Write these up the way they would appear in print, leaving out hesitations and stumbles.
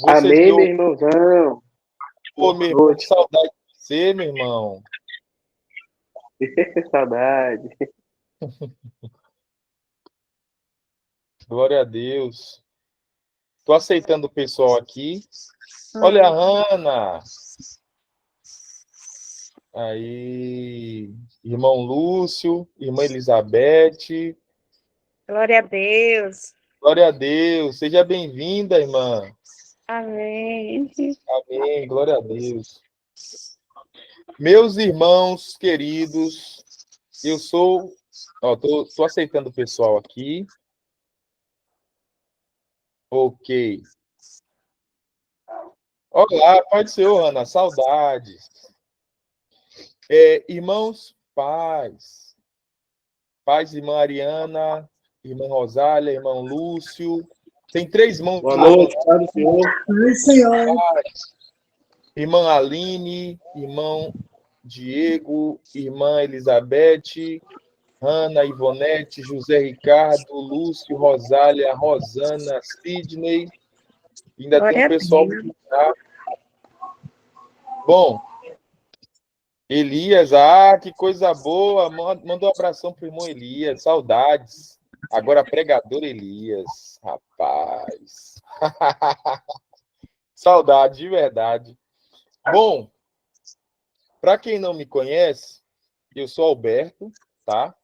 Vocês Amém, me meu irmãozão. Ô, Boa meu irmão, que noite. saudade de você, meu irmão. Saudade. Glória a Deus. Tô aceitando o pessoal aqui. Olha a Hanna. Aí, irmão Lúcio, irmã Elizabeth. Glória a Deus. Glória a Deus. Seja bem-vinda, irmã. Amém. Amém. Glória a Deus. Meus irmãos queridos, eu sou... tô aceitando o pessoal aqui. Ok. Olá, Pai do Senhor, Ana. Saudades. Irmãos, paz. Paz, irmã Ariana, irmã Rosália, irmão Lúcio. Tem 3 mãos. Boa noite, Pai do Senhor. Oi, Senhor. Irmã Aline, irmão Diego, irmã Elizabeth, Ana, Ivonete, José Ricardo, Lúcio, Rosália, Rosana, Sidney. Ainda tem um pessoal. Bom, Elias, que coisa boa. Manda um abração pro irmão Elias, saudades. Agora pregador Elias, rapaz. Saudade, de verdade. Bom, para quem não me conhece, eu sou Alberto, tá?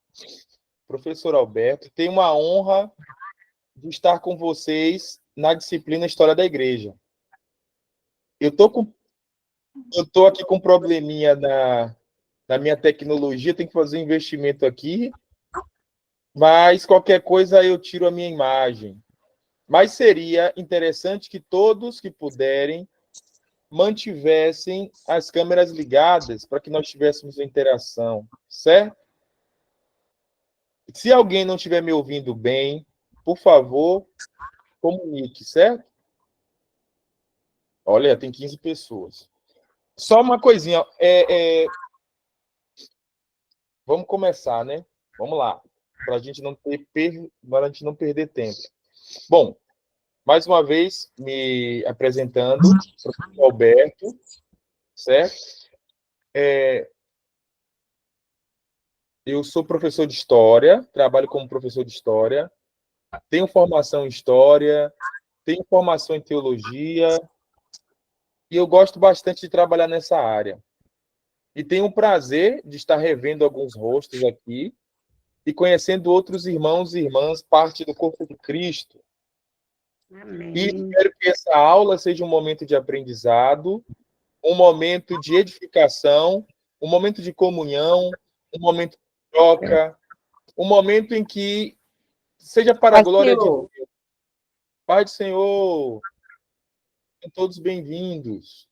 Professor Alberto. Tenho uma honra de estar com vocês na disciplina História da Igreja. Eu tô aqui com um probleminha na minha tecnologia, tem que fazer um investimento aqui, mas qualquer coisa eu tiro a minha imagem. Mas seria interessante que todos que puderem mantivessem as câmeras ligadas para que nós tivéssemos interação, certo? Se alguém não estiver me ouvindo bem, por favor, comunique, certo? Olha, tem 15 pessoas. Só uma coisinha, vamos começar, né? Vamos lá, para a gente não perder tempo. Bom, mais uma vez, me apresentando, professor Alberto, certo? Eu sou professor de História, trabalho como professor de História, tenho formação em História, tenho formação em Teologia, e eu gosto bastante de trabalhar nessa área. E tenho o prazer de estar revendo alguns rostos aqui e conhecendo outros irmãos e irmãs, parte do corpo de Cristo. Amém. E espero que essa aula seja um momento de aprendizado, um momento de edificação, um momento de comunhão, um momento de troca, um momento em que seja para a glória de Deus. Pai do Senhor, sejam todos bem-vindos.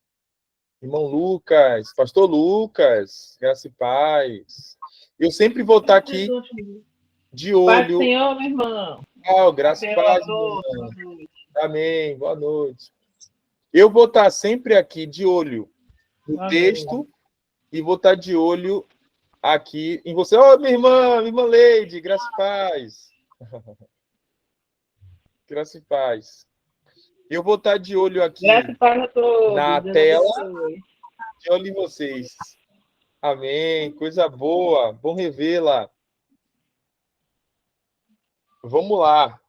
Irmão Lucas, pastor Lucas, graça e paz. Eu sempre vou estar aqui de olho. Pai do Senhor, meu irmão. Graça e paz, irmão. Amém, boa noite. Eu vou estar sempre aqui de olho no texto e vou estar de olho aqui em você. Minha irmã Leide, graça e paz. Graça e paz. Eu vou estar de olho aqui na tela, de olho em vocês. Amém, coisa boa, bom revê-la. Vamos lá.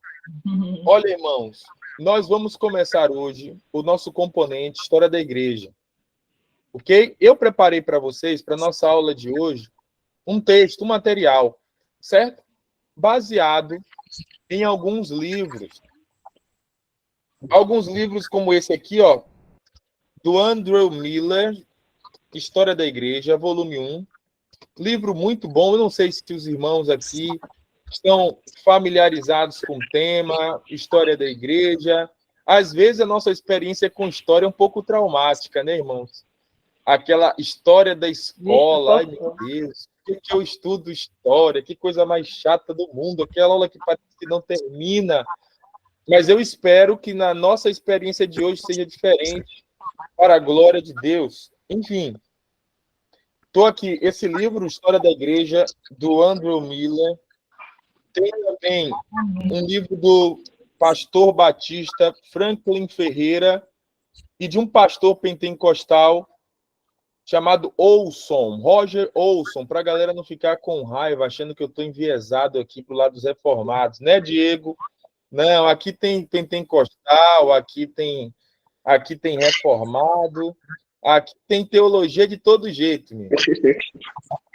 Olha, irmãos, nós vamos começar hoje o nosso componente História da Igreja. Ok? Eu preparei para vocês, para a nossa aula de hoje, um texto, um material, certo? Baseado em alguns livros. Alguns livros como esse aqui, ó, do Andrew Miller, História da Igreja, volume 1. Livro muito bom. Eu não sei se os irmãos aqui estão familiarizados com o tema, História da Igreja. Às vezes a nossa experiência com história é um pouco traumática, né, irmãos? Aquela história da escola, ai meu Deus, por que eu estudo história? Que coisa mais chata do mundo, aquela aula que parece que não termina. Mas eu espero que na nossa experiência de hoje seja diferente, para a glória de Deus. Enfim, estou aqui, esse livro, História da Igreja, do Andrew Miller. Tem também um livro do pastor batista Franklin Ferreira, e de um pastor pentecostal chamado Olson, Roger Olson, para a galera não ficar com raiva, achando que eu estou enviesado aqui para o lado dos reformados, né, Diego? Não, aqui tem pentecostal, aqui tem reformado, aqui tem teologia de todo jeito,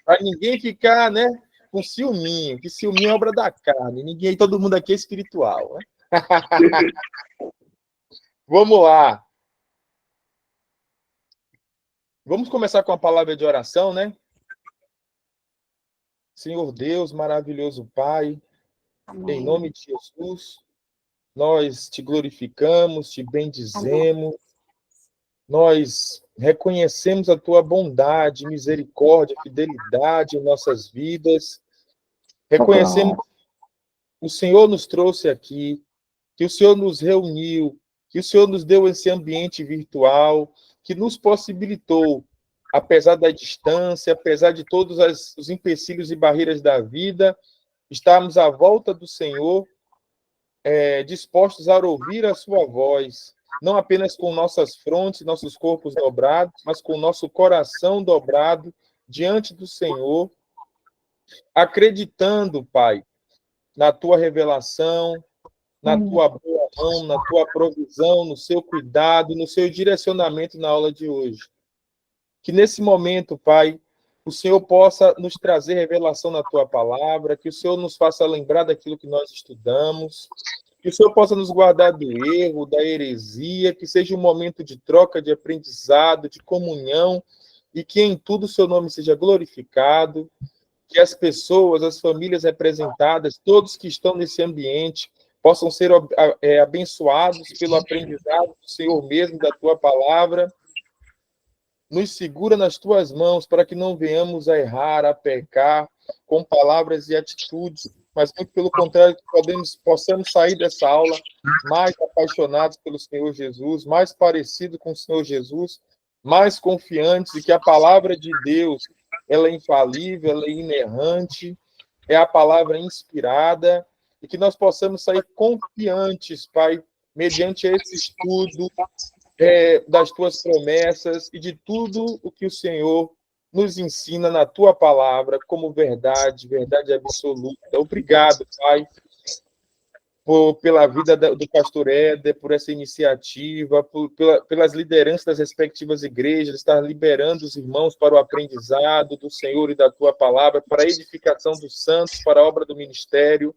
para ninguém ficar, né, com ciúminho, que ciúminho é obra da carne, todo mundo aqui é espiritual, né? Vamos lá. Vamos começar com a palavra de oração, né? Senhor Deus, maravilhoso Pai, em nome de Jesus, nós te glorificamos, te bendizemos, nós reconhecemos a tua bondade, misericórdia, fidelidade em nossas vidas, reconhecemos que o Senhor nos trouxe aqui, que o Senhor nos reuniu, que o Senhor nos deu esse ambiente virtual, que nos possibilitou, apesar da distância, apesar de todos os empecilhos e barreiras da vida, estarmos à volta do Senhor, dispostos a ouvir a sua voz, não apenas com nossas frontes, nossos corpos dobrados, mas com nosso coração dobrado diante do Senhor, acreditando, Pai, na tua revelação, na tua boa mão, na tua provisão, no seu cuidado, no seu direcionamento na aula de hoje. Que nesse momento, Pai, o Senhor possa nos trazer revelação na tua palavra, que o Senhor nos faça lembrar daquilo que nós estudamos, que o Senhor possa nos guardar do erro, da heresia, que seja um momento de troca, de aprendizado, de comunhão, e que em tudo o seu nome seja glorificado, que as pessoas, as famílias representadas, todos que estão nesse ambiente, possam ser abençoados pelo aprendizado do Senhor mesmo, da tua palavra. Nos segura nas tuas mãos para que não venhamos a errar, a pecar com palavras e atitudes, mas muito pelo contrário, que possamos sair dessa aula mais apaixonados pelo Senhor Jesus, mais parecidos com o Senhor Jesus, mais confiantes de que a palavra de Deus ela é infalível, ela é inerrante, é a palavra inspirada, e que nós possamos sair confiantes, Pai, mediante esse estudo das tuas promessas e de tudo o que o Senhor nos ensina na tua palavra como verdade, verdade absoluta. Obrigado, Pai, pela vida do pastor Éder, por essa iniciativa, pelas lideranças das respectivas igrejas, estar liberando os irmãos para o aprendizado do Senhor e da tua palavra, para a edificação dos santos, para a obra do ministério.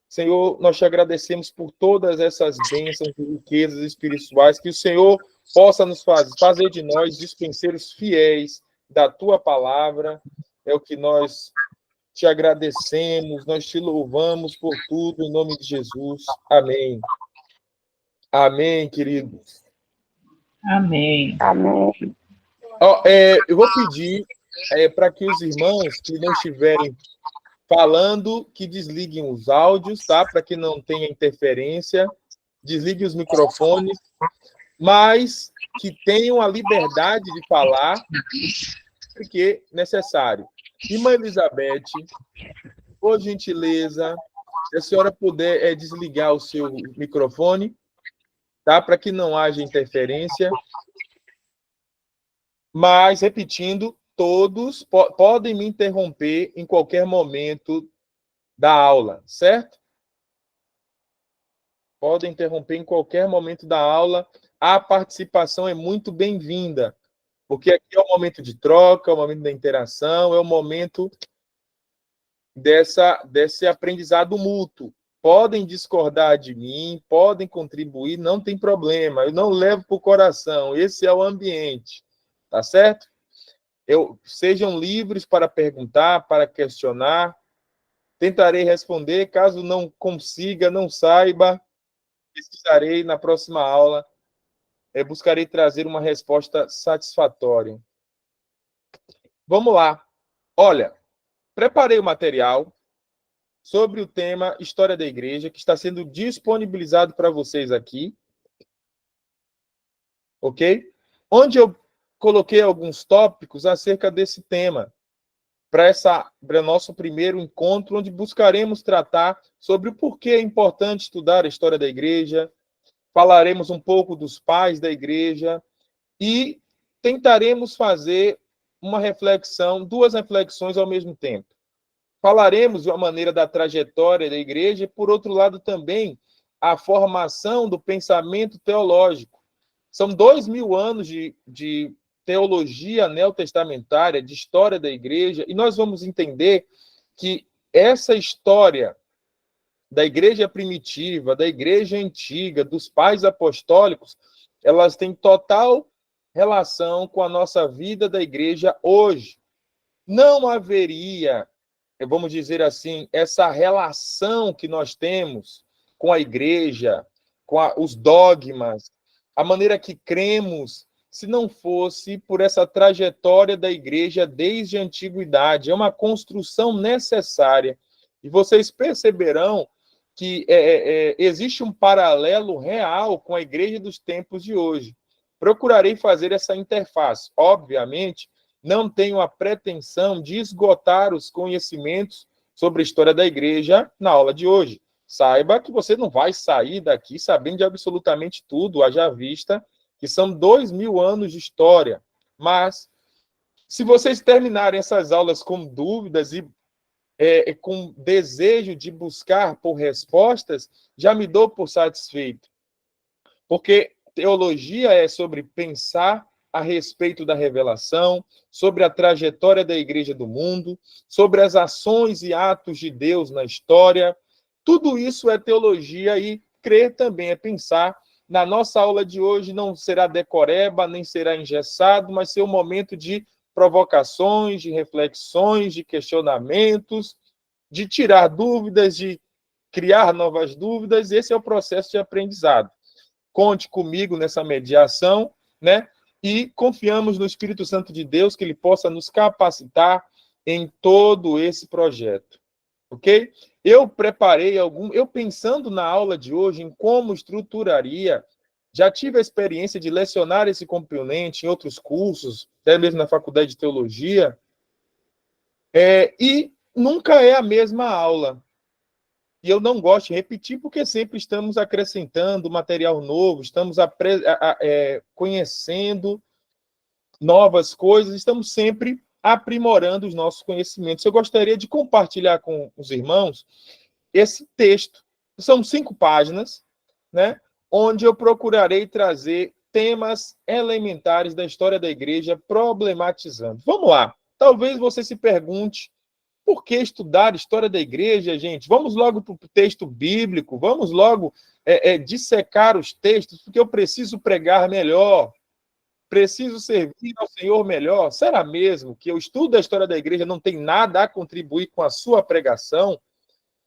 Senhor, nós te agradecemos por todas essas bênçãos e riquezas espirituais, que o Senhor possa nos fazer de nós dispenseiros fiéis da tua palavra. É o que nós te agradecemos, nós te louvamos por tudo, em nome de Jesus. Amém. Amém, queridos. Amém. Amém. Eu vou pedir para que os irmãos que não estiverem falando, que desliguem os áudios, tá? Para que não tenha interferência, desliguem os microfones, mas que tenham a liberdade de falar, porque necessário. Irmã Elizabeth, por gentileza, se a senhora puder desligar o seu microfone, tá? Para que não haja interferência. Mas, repetindo, todos podem me interromper em qualquer momento da aula, certo? Podem interromper em qualquer momento da aula. A participação é muito bem-vinda, porque aqui é o momento de troca, é o momento da interação, é o momento desse aprendizado mútuo. Podem discordar de mim, podem contribuir, não tem problema. Eu não levo para o coração. Esse é o ambiente, tá certo? Sejam livres para perguntar, para questionar. Tentarei responder. Caso não consiga, não saiba, pesquisarei na próxima aula. Buscarei trazer uma resposta satisfatória. Vamos lá. Olha, preparei o material sobre o tema História da Igreja, que está sendo disponibilizado para vocês aqui. Ok? Onde eu coloquei alguns tópicos acerca desse tema, para nosso primeiro encontro, onde buscaremos tratar sobre o porquê é importante estudar a história da igreja, falaremos um pouco dos pais da igreja e tentaremos fazer uma reflexão, duas reflexões ao mesmo tempo. Falaremos de uma maneira da trajetória da igreja e, por outro lado, também a formação do pensamento teológico. São 2000 anos de teologia neotestamentária, de história da igreja, e nós vamos entender que essa história da igreja primitiva, da igreja antiga, dos pais apostólicos, elas têm total relação com a nossa vida da igreja hoje. Não haveria, vamos dizer assim, essa relação que nós temos com a igreja, com os dogmas, a maneira que cremos, se não fosse por essa trajetória da igreja desde a antiguidade. É uma construção necessária. E vocês perceberão que existe um paralelo real com a igreja dos tempos de hoje. Procurarei fazer essa interface. Obviamente, não tenho a pretensão de esgotar os conhecimentos sobre a história da igreja na aula de hoje. Saiba que você não vai sair daqui sabendo de absolutamente tudo, haja vista que são 2000 anos de história. Mas, se vocês terminarem essas aulas com dúvidas e com desejo de buscar por respostas, já me dou por satisfeito. Porque teologia é sobre pensar a respeito da revelação, sobre a trajetória da igreja do mundo, sobre as ações e atos de Deus na história. Tudo isso é teologia e crer também é pensar. Na nossa aula de hoje não será decoreba, nem será engessado, mas ser um momento de provocações, de reflexões, de questionamentos, de tirar dúvidas, de criar novas dúvidas. Esse é o processo de aprendizado. Conte comigo nessa mediação, né? E confiamos no Espírito Santo de Deus que ele possa nos capacitar em todo esse projeto. Ok? Eu preparei eu pensando na aula de hoje em como estruturaria, já tive a experiência de lecionar esse componente em outros cursos, até mesmo na faculdade de teologia, e nunca é a mesma aula. E eu não gosto de repetir, porque sempre estamos acrescentando material novo, estamos conhecendo novas coisas, estamos sempre aprimorando os nossos conhecimentos. Eu gostaria de compartilhar com os irmãos esse texto. São 5 páginas, né, onde eu procurarei trazer temas elementares da história da igreja, problematizando. Vamos lá. Talvez você se pergunte, por que estudar história da igreja, gente? Vamos logo para o texto bíblico, vamos logo dissecar os textos, porque eu preciso pregar melhor, preciso servir ao Senhor melhor. Será mesmo que o estudo da história da igreja não tem nada a contribuir com a sua pregação?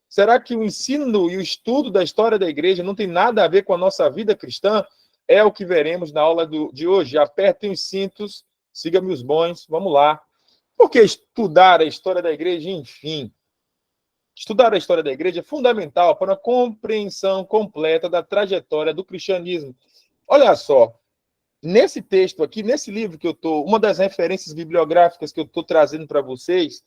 Será que o ensino e o estudo da história da igreja não tem nada a ver com a nossa vida cristã? É o que veremos na aula de hoje. Apertem os cintos, siga-me os bons, vamos lá. Por que estudar a história da igreja? Enfim, estudar a história da igreja é fundamental para a compreensão completa da trajetória do cristianismo. Olha só, nesse texto aqui, nesse livro que eu estou, uma das referências bibliográficas que eu estou trazendo para vocês,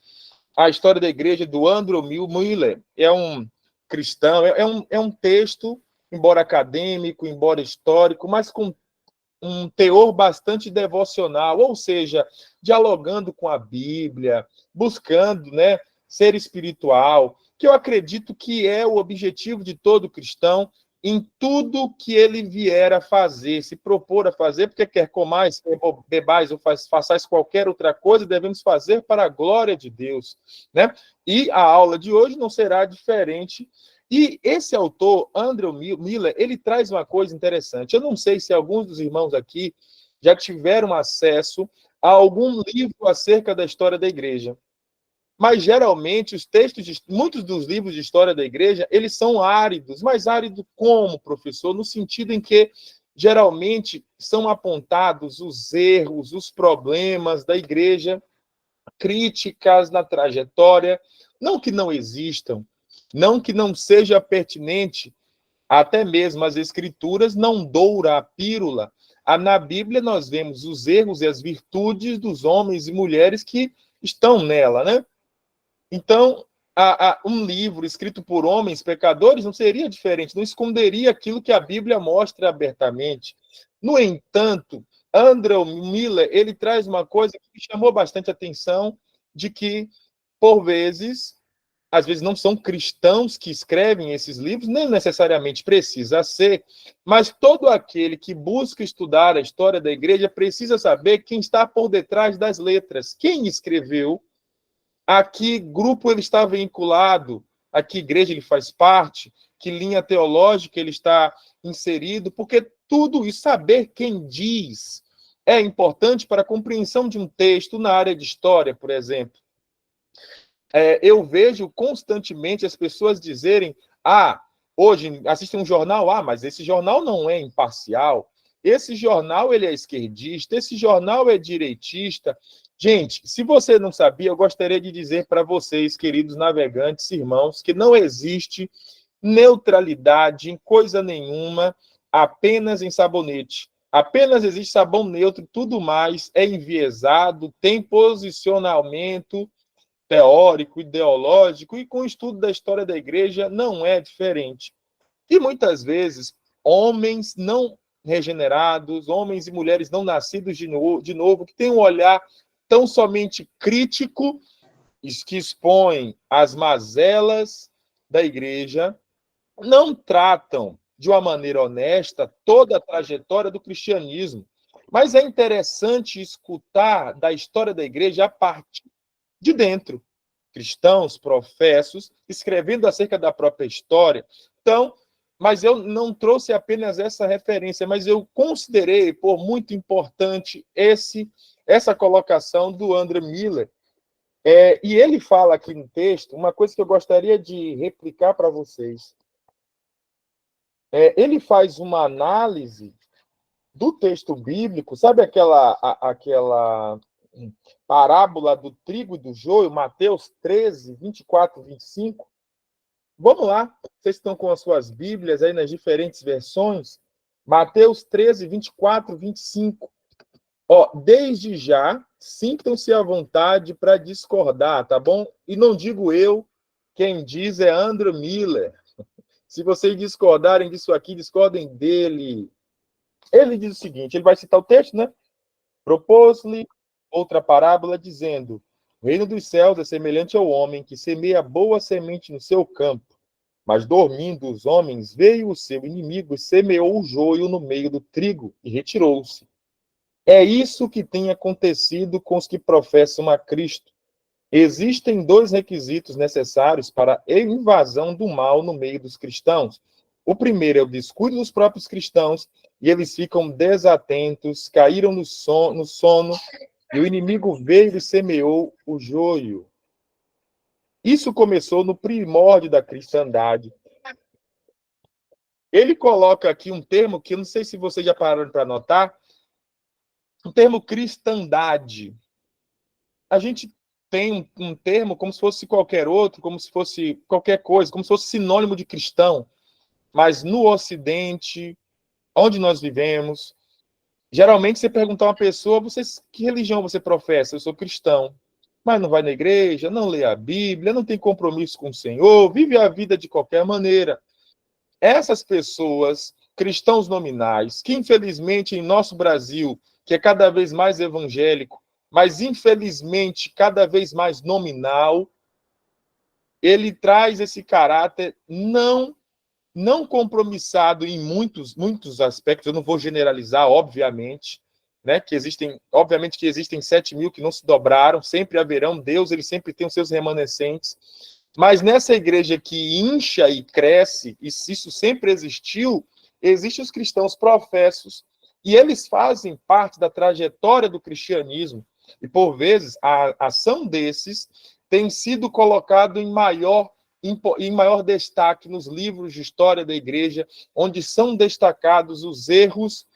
a história da igreja do Andrew Miller, é um cristão, é um texto, embora acadêmico, embora histórico, mas com um teor bastante devocional, ou seja, dialogando com a Bíblia, buscando, né, ser espiritual, que eu acredito que é o objetivo de todo cristão em tudo que ele vier a fazer, se propor a fazer, porque quer comais, quer bebais ou façais qualquer outra coisa, devemos fazer para a glória de Deus, né? E a aula de hoje não será diferente. E esse autor, Andrew Miller, ele traz uma coisa interessante. Eu não sei se alguns dos irmãos aqui já tiveram acesso a algum livro acerca da história da igreja. Mas, geralmente, os textos, muitos dos livros de história da igreja, eles são áridos. Mas árido como, professor? No sentido em que, geralmente, são apontados os erros, os problemas da igreja, críticas na trajetória. Não que não existam, não que não seja pertinente, até mesmo as escrituras não doura a pílula. Na Bíblia nós vemos os erros e as virtudes dos homens e mulheres que estão nela, né? Então, um livro escrito por homens pecadores não seria diferente, não esconderia aquilo que a Bíblia mostra abertamente. No entanto, Andrew Miller, ele traz uma coisa que me chamou bastante atenção, de que, por vezes, às vezes não são cristãos que escrevem esses livros, nem necessariamente precisa ser, mas todo aquele que busca estudar a história da igreja precisa saber quem está por detrás das letras, quem escreveu, a que grupo ele está vinculado, a que igreja ele faz parte, que linha teológica ele está inserido, porque tudo isso, saber quem diz, é importante para a compreensão de um texto na área de história, por exemplo. Eu vejo constantemente as pessoas dizerem: hoje assistem um jornal, mas esse jornal não é imparcial, esse jornal ele é esquerdista, esse jornal é direitista. Gente, se você não sabia, eu gostaria de dizer para vocês, queridos navegantes, irmãos, que não existe neutralidade em coisa nenhuma, apenas em sabonete. Apenas existe sabão neutro, tudo mais é enviesado, tem posicionamento teórico, ideológico, e com o estudo da história da igreja não é diferente. E muitas vezes, homens não regenerados, homens e mulheres não nascidos de novo, que têm um olhar tão somente crítico, que expõem as mazelas da igreja, não tratam de uma maneira honesta toda a trajetória do cristianismo. Mas é interessante escutar da história da igreja a partir de dentro. Cristãos, professos, escrevendo acerca da própria história. Então, mas eu não trouxe apenas essa referência, mas eu considerei por muito importante essa colocação do Andrew Miller. E ele fala aqui no texto uma coisa que eu gostaria de replicar para vocês. Ele faz uma análise do texto bíblico, sabe aquela parábola do trigo e do joio, Mateus 13, 24, 25? Vamos lá, vocês estão com as suas Bíblias aí nas diferentes versões? Mateus 13, 24, 25. Desde já, sintam-se à vontade para discordar, tá bom? E não digo eu, quem diz é Andrew Miller. Se vocês discordarem disso aqui, discordem dele. Ele diz o seguinte, ele vai citar o texto, né? Propôs-lhe outra parábola, dizendo: o reino dos céus é semelhante ao homem que semeia boa semente no seu campo. Mas dormindo os homens, veio o seu inimigo e semeou o joio no meio do trigo e retirou-se. É isso que tem acontecido com os que professam a Cristo. Existem dois requisitos necessários para a invasão do mal no meio dos cristãos. O primeiro é o descuido dos próprios cristãos, e eles ficam desatentos, caíram no sono, e o inimigo veio e semeou o joio. Isso começou no primórdio da cristandade. Ele coloca aqui um termo que eu não sei se vocês já pararam para notar, o termo cristandade. A gente tem um termo como se fosse qualquer outro, como se fosse qualquer coisa, como se fosse sinônimo de cristão. Mas no Ocidente, onde nós vivemos, geralmente você perguntar a uma pessoa, que religião você professa? Eu sou cristão. Mas não vai na igreja, não lê a Bíblia, não tem compromisso com o Senhor, vive a vida de qualquer maneira. Essas pessoas, cristãos nominais, que infelizmente em nosso Brasil, que é cada vez mais evangélico, mas infelizmente cada vez mais nominal, ele traz esse caráter não compromissado em muitos aspectos. Eu não vou generalizar, obviamente, né, obviamente que existem 7 mil que não se dobraram, sempre haverão, Deus ele sempre tem os seus remanescentes, mas nessa igreja que incha e cresce, e isso sempre existiu, existem os cristãos professos, e eles fazem parte da trajetória do cristianismo, e por vezes a ação desses tem sido colocado em maior destaque nos livros de história da igreja, onde são destacados os erros,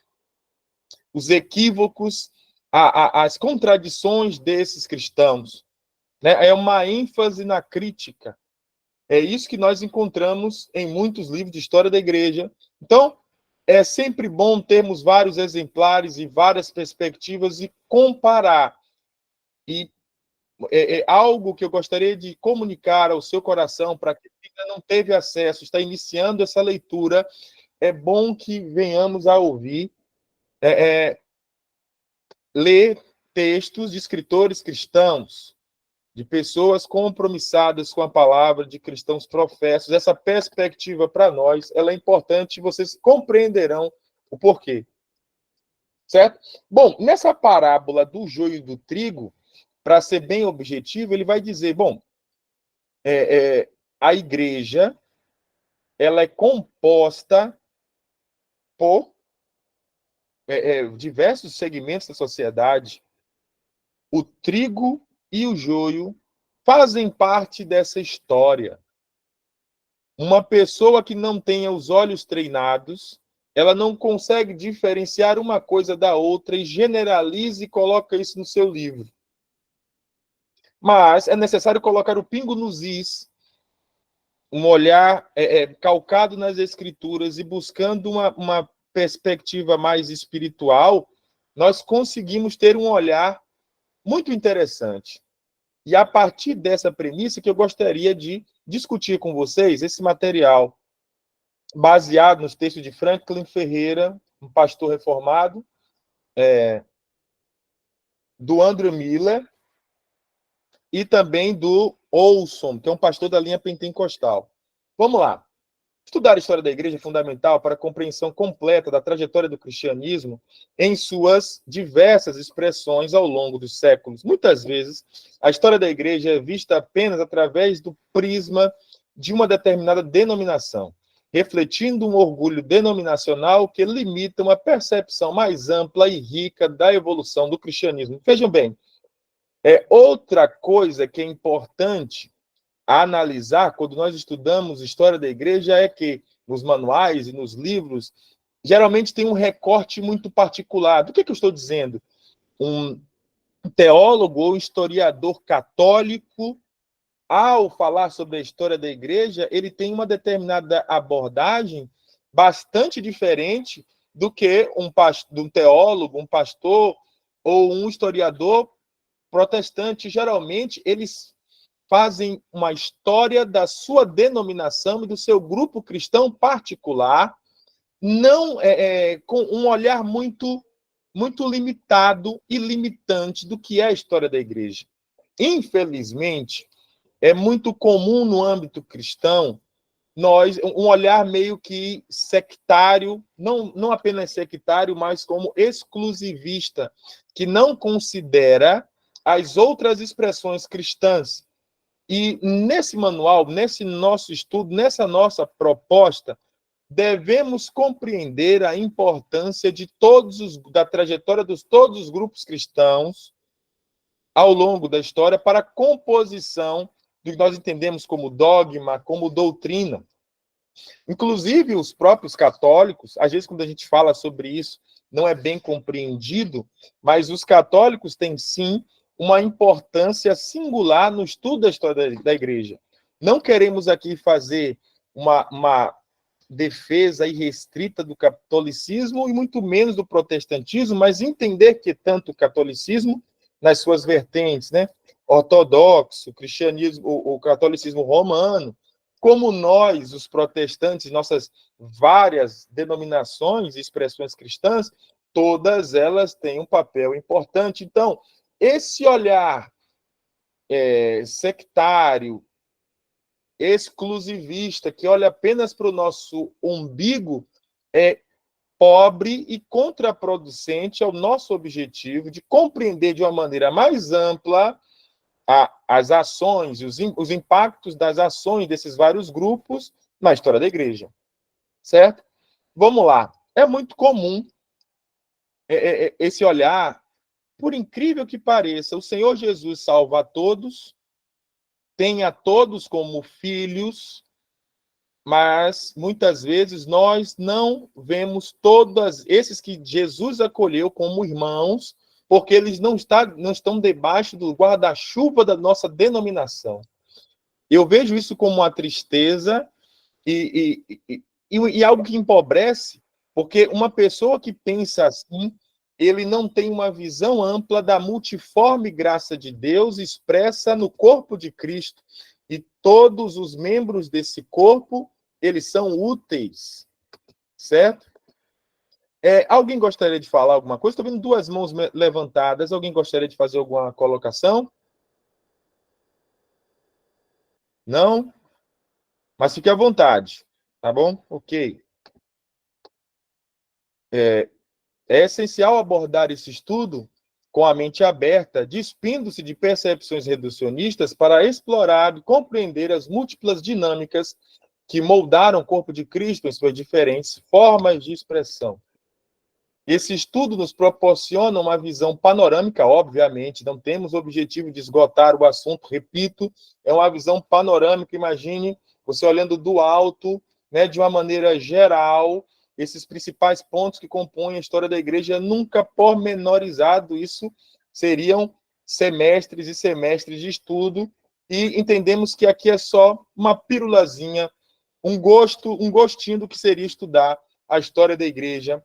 os equívocos, as contradições desses cristãos. Né? É uma ênfase na crítica. É isso que nós encontramos em muitos livros de história da igreja. Então, é sempre bom termos vários exemplares e várias perspectivas e comparar. E algo que eu gostaria de comunicar ao seu coração para quem ainda não teve acesso, está iniciando essa leitura, é bom que venhamos a ouvir, ler textos de escritores cristãos, de pessoas compromissadas com a palavra, de cristãos professos. Essa perspectiva para nós, ela é importante, vocês compreenderão o porquê. Certo? Bom, nessa parábola do joio e do trigo, para ser bem objetivo, ele vai dizer, bom, a igreja, ela é composta por diversos segmentos da sociedade. O trigo e o joio fazem parte dessa história. Uma pessoa que não tenha os olhos treinados, ela não consegue diferenciar uma coisa da outra e generaliza e coloca isso no seu livro. Mas é necessário colocar o pingo nos is, um olhar calcado nas escrituras e buscando uma perspectiva mais espiritual, nós conseguimos ter um olhar muito interessante. E a partir dessa premissa que eu gostaria de discutir com vocês esse material baseado nos textos de Franklin Ferreira, um pastor reformado, do Andrew Miller e também do Olson, que é um pastor da linha pentecostal. Vamos lá. Estudar a história da igreja é fundamental para a compreensão completa da trajetória do cristianismo em suas diversas expressões ao longo dos séculos. Muitas vezes, a história da igreja é vista apenas através do prisma de uma determinada denominação, refletindo um orgulho denominacional que limita uma percepção mais ampla e rica da evolução do cristianismo. Vejam bem, outra coisa que é importante a analisar quando nós estudamos história da igreja é que nos manuais e nos livros geralmente tem um recorte muito particular. Do que eu estou dizendo? Um teólogo ou historiador católico, ao falar sobre a história da igreja, ele tem uma determinada abordagem bastante diferente do que um teólogo, um pastor ou um historiador protestante. Geralmente, eles fazem uma história da sua denominação e do seu grupo cristão particular, não com um olhar muito limitado e limitante do que é a história da igreja. Infelizmente, é muito comum no âmbito cristão um olhar meio que sectário, não apenas sectário, mas como exclusivista, que não considera as outras expressões cristãs. E nesse manual, nesse nosso estudo, nessa nossa proposta, devemos compreender a importância de da trajetória de todos os grupos cristãos ao longo da história para a composição do que nós entendemos como dogma, como doutrina. Inclusive, os próprios católicos, às vezes quando a gente fala sobre isso, não é bem compreendido, mas os católicos têm sim uma importância singular no estudo da história da igreja. Não queremos aqui fazer uma defesa irrestrita do catolicismo e muito menos do protestantismo, mas entender que tanto o catolicismo, nas suas vertentes, né, ortodoxo, cristianismo, o catolicismo romano, como nós, os protestantes, nossas várias denominações e expressões cristãs, todas elas têm um papel importante. Então, esse olhar sectário, exclusivista, que olha apenas para o nosso umbigo, é pobre e contraproducente ao nosso objetivo de compreender de uma maneira mais ampla as ações, os impactos das ações desses vários grupos na história da igreja. Certo? Vamos lá. É muito comum esse olhar. Por incrível que pareça, o Senhor Jesus salva a todos, tem a todos como filhos, mas muitas vezes nós não vemos todos esses que Jesus acolheu como irmãos, porque eles não estão debaixo do guarda-chuva da nossa denominação. Eu vejo isso como uma tristeza e algo que empobrece, porque uma pessoa que pensa assim, ele não tem uma visão ampla da multiforme graça de Deus expressa no corpo de Cristo. E todos os membros desse corpo, eles são úteis, certo? Alguém gostaria de falar alguma coisa? Estou vendo duas mãos levantadas. Alguém gostaria de fazer alguma colocação? Não? Mas fique à vontade, tá bom? Ok. É essencial abordar esse estudo com a mente aberta, despindo-se de percepções reducionistas para explorar e compreender as múltiplas dinâmicas que moldaram o corpo de Cristo em suas diferentes formas de expressão. Esse estudo nos proporciona uma visão panorâmica, obviamente, não temos o objetivo de esgotar o assunto, repito, é uma visão panorâmica, imagine você olhando do alto, né, de uma maneira geral, esses principais pontos que compõem a história da igreja, nunca pormenorizado, isso seriam semestres e semestres de estudo, e entendemos que aqui é só uma pílulazinha, um gostinho do que seria estudar a história da igreja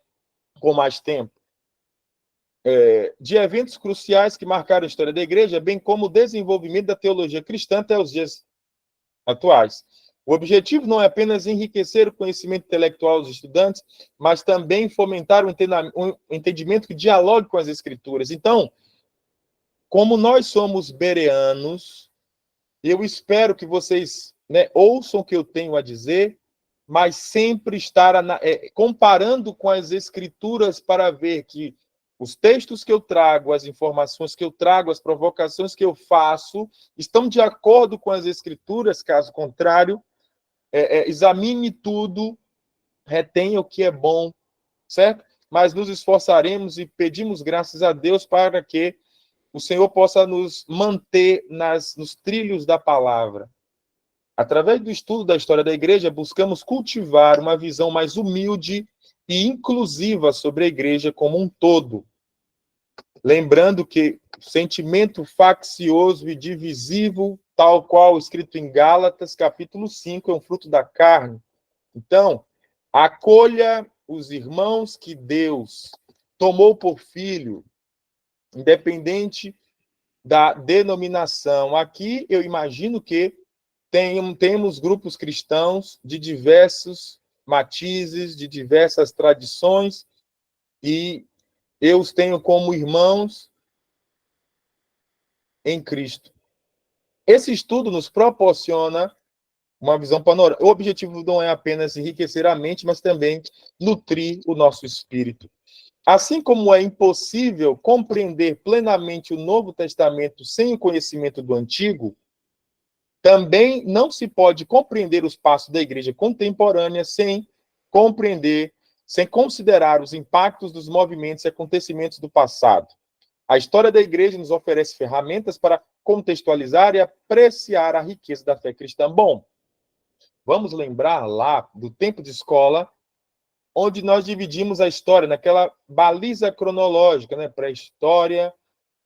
com mais tempo. De eventos cruciais que marcaram a história da igreja, bem como o desenvolvimento da teologia cristã até os dias atuais. O objetivo não é apenas enriquecer o conhecimento intelectual dos estudantes, mas também fomentar um entendimento que dialogue com as Escrituras. Então, como nós somos bereanos, eu espero que vocês, né, ouçam o que eu tenho a dizer, mas sempre estar comparando com as Escrituras para ver que os textos que eu trago, as informações que eu trago, as provocações que eu faço, estão de acordo com as Escrituras. Caso contrário, examine tudo, retenha o que é bom, certo? Mas nos esforçaremos e pedimos graças a Deus para que o Senhor possa nos manter nos trilhos da palavra. Através do estudo da história da igreja, buscamos cultivar uma visão mais humilde e inclusiva sobre a igreja como um todo. Lembrando que o sentimento faccioso e divisivo, tal qual escrito em Gálatas, capítulo 5, é um fruto da carne. Então, acolha os irmãos que Deus tomou por filho, independente da denominação. Aqui, eu imagino que temos grupos cristãos de diversos matizes, de diversas tradições, e eu os tenho como irmãos em Cristo. Esse estudo nos proporciona uma visão panorâmica. O objetivo não é apenas enriquecer a mente, mas também nutrir o nosso espírito. Assim como é impossível compreender plenamente o Novo Testamento sem o conhecimento do Antigo, também não se pode compreender os passos da igreja contemporânea sem considerar os impactos dos movimentos e acontecimentos do passado. A história da igreja nos oferece ferramentas para contextualizar e apreciar a riqueza da fé cristã. Bom, vamos lembrar lá do tempo de escola, onde nós dividimos a história naquela baliza cronológica, né? Pré-história,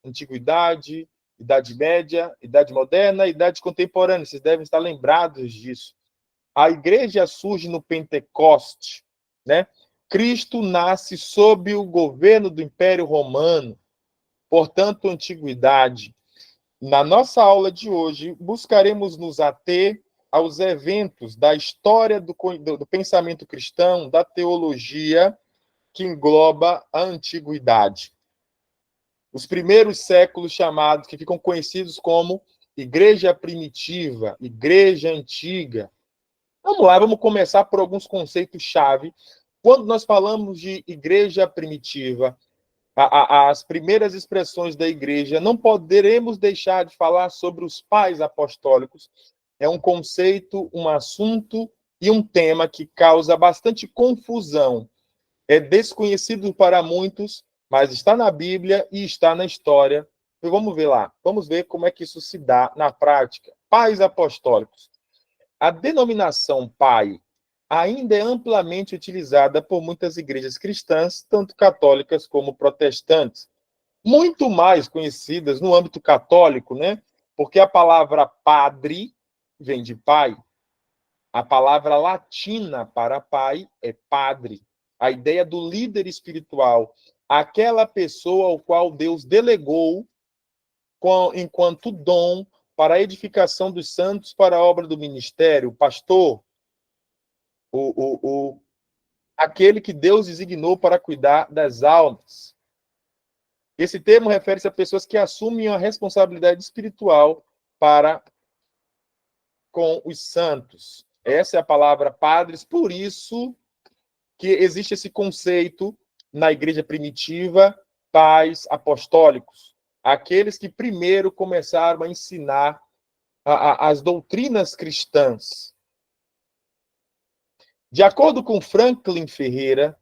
antiguidade, Idade Média, Idade Moderna, Idade Contemporânea. Vocês devem estar lembrados disso. A igreja surge no Pentecoste, né? Cristo nasce sob o governo do Império Romano, portanto, antiguidade. Na nossa aula de hoje, buscaremos nos ater aos eventos da história do pensamento cristão, da teologia, que engloba a antiguidade. Os primeiros séculos chamados, que ficam conhecidos como igreja primitiva, igreja antiga. Vamos lá, vamos começar por alguns conceitos-chave. Quando nós falamos de igreja primitiva, as primeiras expressões da igreja, não poderemos deixar de falar sobre os pais apostólicos. É um conceito, um assunto e um tema que causa bastante confusão. É desconhecido para muitos, mas está na Bíblia e está na história. E vamos ver lá, vamos ver como é que isso se dá na prática. Pais apostólicos. A denominação pai ainda é amplamente utilizada por muitas igrejas cristãs, tanto católicas como protestantes. Muito mais conhecidas no âmbito católico, né? Porque a palavra padre vem de pai. A palavra latina para pai é padre. A ideia do líder espiritual, aquela pessoa ao qual Deus delegou enquanto dom para a edificação dos santos para a obra do ministério, o pastor, aquele que Deus designou para cuidar das almas. Esse termo refere-se a pessoas que assumem a responsabilidade espiritual para com os santos. Essa é a palavra padres, por isso que existe esse conceito na igreja primitiva, pais apostólicos, aqueles que primeiro começaram a ensinar as doutrinas cristãs. De acordo com Franklin Ferreira,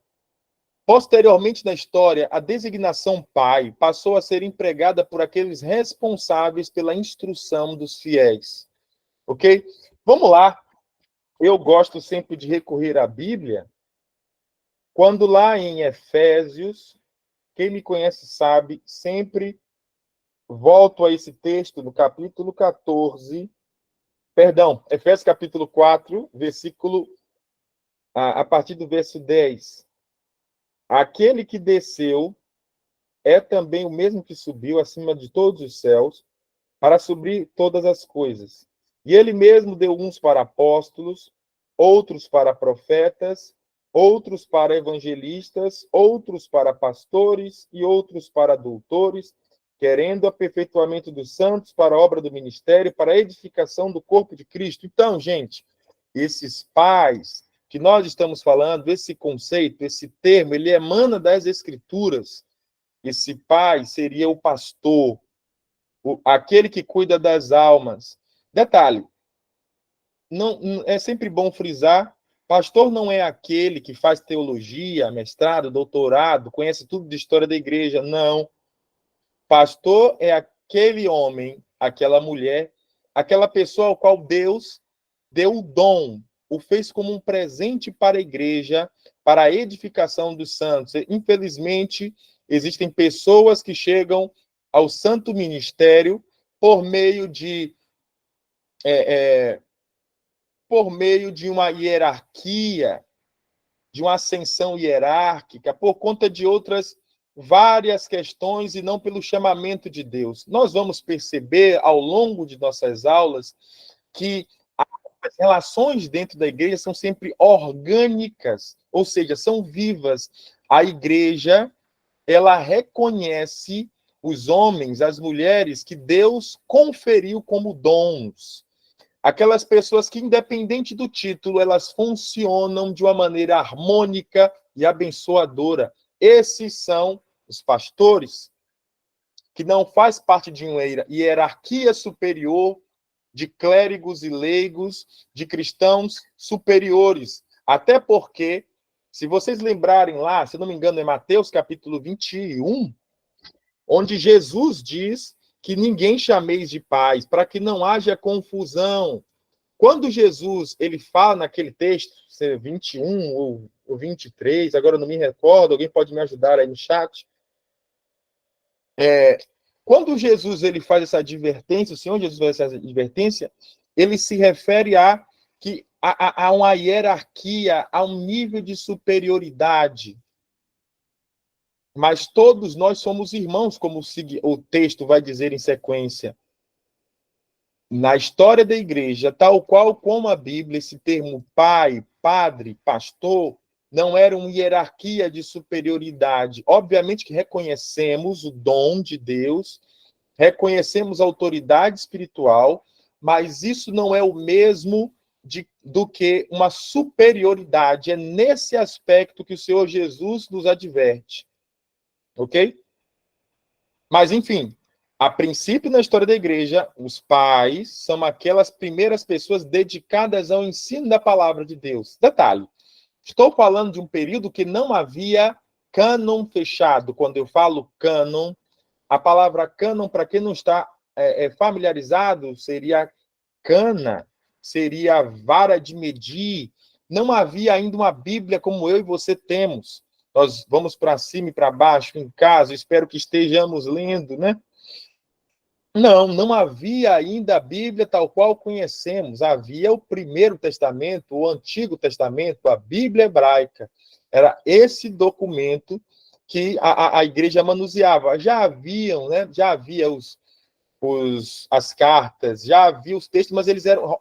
posteriormente na história, a designação pai passou a ser empregada por aqueles responsáveis pela instrução dos fiéis. Ok? Vamos lá. Eu gosto sempre de recorrer à Bíblia, quando lá em Efésios, quem me conhece sabe, sempre volto a esse texto no capítulo 14, perdão, Efésios capítulo 4, versículo, a partir do verso 10. Aquele que desceu é também o mesmo que subiu acima de todos os céus para suprir todas as coisas. E ele mesmo deu uns para apóstolos, outros para profetas, outros para evangelistas, outros para pastores e outros para doutores, querendo o aperfeiçoamento dos santos para a obra do ministério, para a edificação do corpo de Cristo. Então, gente, esses pais que nós estamos falando, esse conceito, esse termo, ele emana das Escrituras. Esse pai seria o pastor, aquele que cuida das almas. Detalhe, não, é sempre bom frisar, pastor não é aquele que faz teologia, mestrado, doutorado, conhece tudo de história da igreja, não. Pastor é aquele homem, aquela mulher, aquela pessoa ao qual Deus deu o dom, o fez como um presente para a igreja, para a edificação dos santos. Infelizmente, existem pessoas que chegam ao santo ministério por meio de uma hierarquia, de uma ascensão hierárquica, por conta de outras várias questões e não pelo chamamento de Deus. Nós vamos perceber ao longo de nossas aulas que as relações dentro da igreja são sempre orgânicas, ou seja, são vivas. A igreja, ela reconhece os homens, as mulheres que Deus conferiu como dons. Aquelas pessoas que, independente do título, elas funcionam de uma maneira harmônica e abençoadora. Esses são os pastores, que não faz parte de uma hierarquia superior de clérigos e leigos, de cristãos superiores. Até porque, se vocês lembrarem lá, se não me engano, é Mateus capítulo 21, onde Jesus diz que ninguém chameis de pais, para que não haja confusão. Quando Jesus ele fala naquele texto, se é 21 ou 23, agora eu não me recordo, alguém pode me ajudar aí no chat. Quando Jesus ele faz essa advertência, o Senhor Jesus faz essa advertência, ele se refere a que há uma hierarquia, a um nível de superioridade. Mas todos nós somos irmãos, como o texto vai dizer em sequência. Na história da igreja, tal qual como a Bíblia, esse termo pai, padre, pastor, não era uma hierarquia de superioridade. Obviamente que reconhecemos o dom de Deus, reconhecemos a autoridade espiritual, mas isso não é o mesmo do que uma superioridade. É nesse aspecto que o Senhor Jesus nos adverte. Ok? Mas, enfim, a princípio, na história da igreja, os pais são aquelas primeiras pessoas dedicadas ao ensino da palavra de Deus. Detalhe, estou falando de um período que não havia cânon fechado. Quando eu falo cânon, a palavra cânon, para quem não está familiarizado, seria cana, seria vara de medir. Não havia ainda uma Bíblia como eu e você temos. Nós vamos para cima e para baixo em casa, espero que estejamos lendo, né? Não havia ainda a Bíblia tal qual conhecemos. Havia o Primeiro Testamento, o Antigo Testamento, a Bíblia hebraica. Era esse documento que a igreja manuseava. Já haviam, né? Já havia as cartas, já havia os textos, mas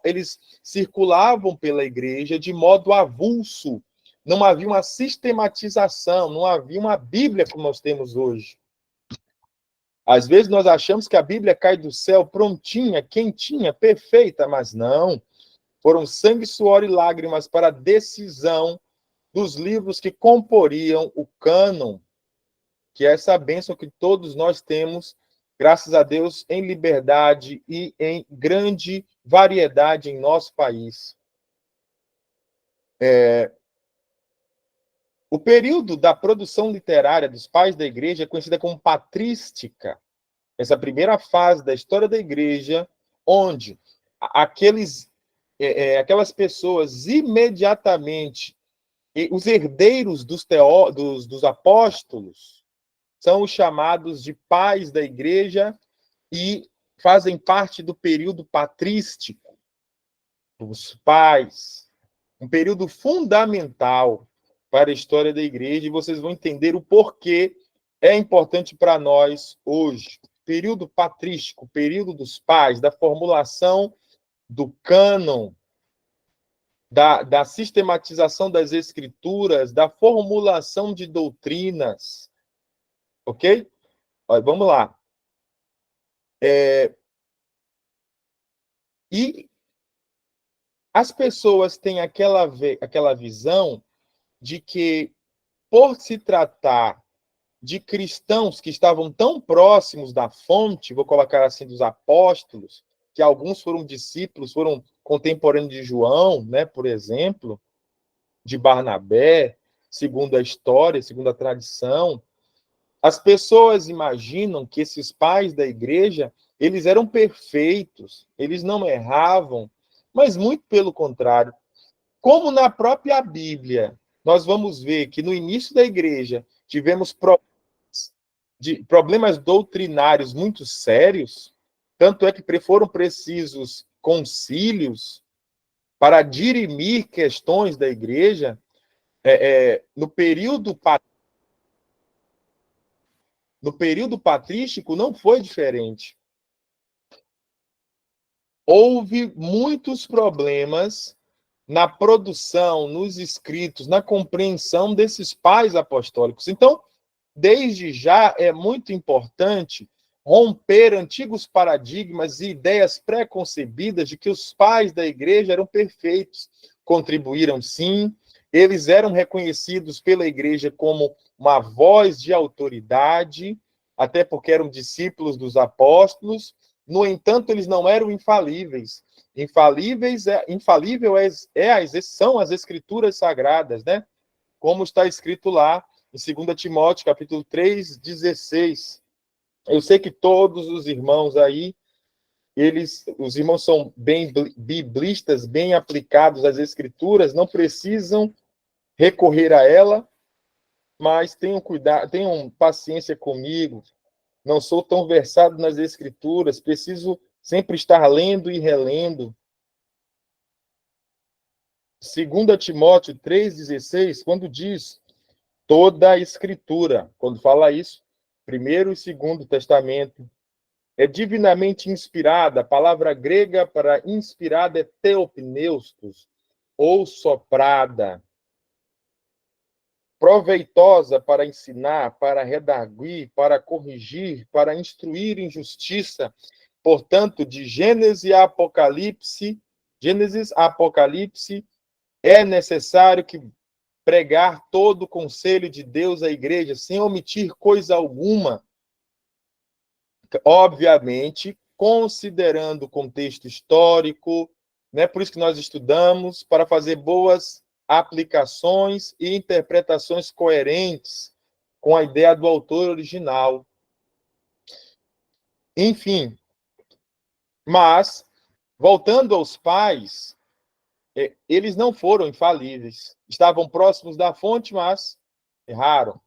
eles circulavam pela igreja de modo avulso. Não havia uma sistematização, não havia uma Bíblia como nós temos hoje. Às vezes nós achamos que a Bíblia cai do céu prontinha, quentinha, perfeita, mas não. Foram sangue, suor e lágrimas para a decisão dos livros que comporiam o cânon, que é essa bênção que todos nós temos, graças a Deus, em liberdade e em grande variedade em nosso país. O período da produção literária dos pais da igreja é conhecida como patrística. Essa primeira fase da história da igreja, onde aquelas pessoas imediatamente, os herdeiros dos apóstolos, são os chamados de pais da igreja e fazem parte do período patrístico, dos pais, um período fundamental para a história da igreja, e vocês vão entender o porquê é importante para nós hoje. Período patrístico, período dos pais, da formulação do cânon, da sistematização das escrituras, da formulação de doutrinas. Ok? Olha, vamos lá. E as pessoas têm aquela visão de que, por se tratar de cristãos que estavam tão próximos da fonte, vou colocar assim, dos apóstolos, que alguns foram discípulos, foram contemporâneos de João, né, por exemplo, de Barnabé, segundo a história, segundo a tradição, as pessoas imaginam que esses pais da igreja, eles eram perfeitos, eles não erravam, mas muito pelo contrário. Como na própria Bíblia, nós vamos ver que no início da igreja tivemos problemas doutrinários muito sérios, tanto é que foram precisos concílios para dirimir questões da igreja. No período patrístico não foi diferente. Houve muitos problemas na produção, nos escritos, na compreensão desses pais apostólicos. Então, desde já é muito importante romper antigos paradigmas e ideias pré-concebidas de que os pais da igreja eram perfeitos. Contribuíram, sim, eles eram reconhecidos pela igreja como uma voz de autoridade, até porque eram discípulos dos apóstolos. No entanto, eles não eram infalíveis. São as escrituras sagradas, né? Como está escrito lá em 2 Timóteo, capítulo 3, 16. Eu sei que todos os irmãos aí, os irmãos são bem biblistas, bem aplicados às escrituras, não precisam recorrer a ela, mas tenham cuidado, tenham paciência comigo. Não sou tão versado nas escrituras, preciso sempre estar lendo e relendo. 2 Timóteo 3,16, quando diz toda a escritura, quando fala isso, primeiro e segundo testamento, é divinamente inspirada. A palavra grega para inspirada é theopneustos, ou soprada, proveitosa para ensinar, para redarguir, para corrigir, para instruir em justiça. Portanto, de Gênesis a Apocalipse, é necessário que pregar todo o conselho de Deus à igreja, sem omitir coisa alguma. Obviamente, considerando o contexto histórico, né? Por isso que nós estudamos, para fazer boas aplicações e interpretações coerentes com a ideia do autor original. Enfim, mas, voltando aos pais, eles não foram infalíveis. Estavam próximos da fonte, mas erraram.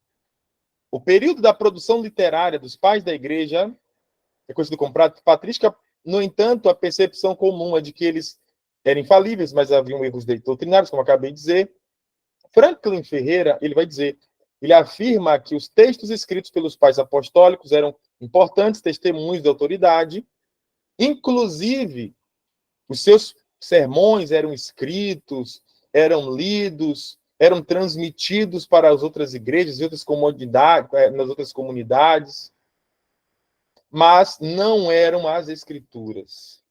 O período da produção literária dos pais da igreja é conhecido como patrística. No entanto, a percepção comum é de que eles eram infalíveis, mas haviam erros doutrinários, como acabei de dizer. Franklin Ferreira, ele vai dizer, Ele afirma que os textos escritos pelos pais apostólicos eram importantes testemunhos de autoridade, inclusive os seus sermões eram escritos, eram lidos, eram transmitidos para as outras igrejas e outras comunidades, nas outras comunidades, mas não eram as escrituras.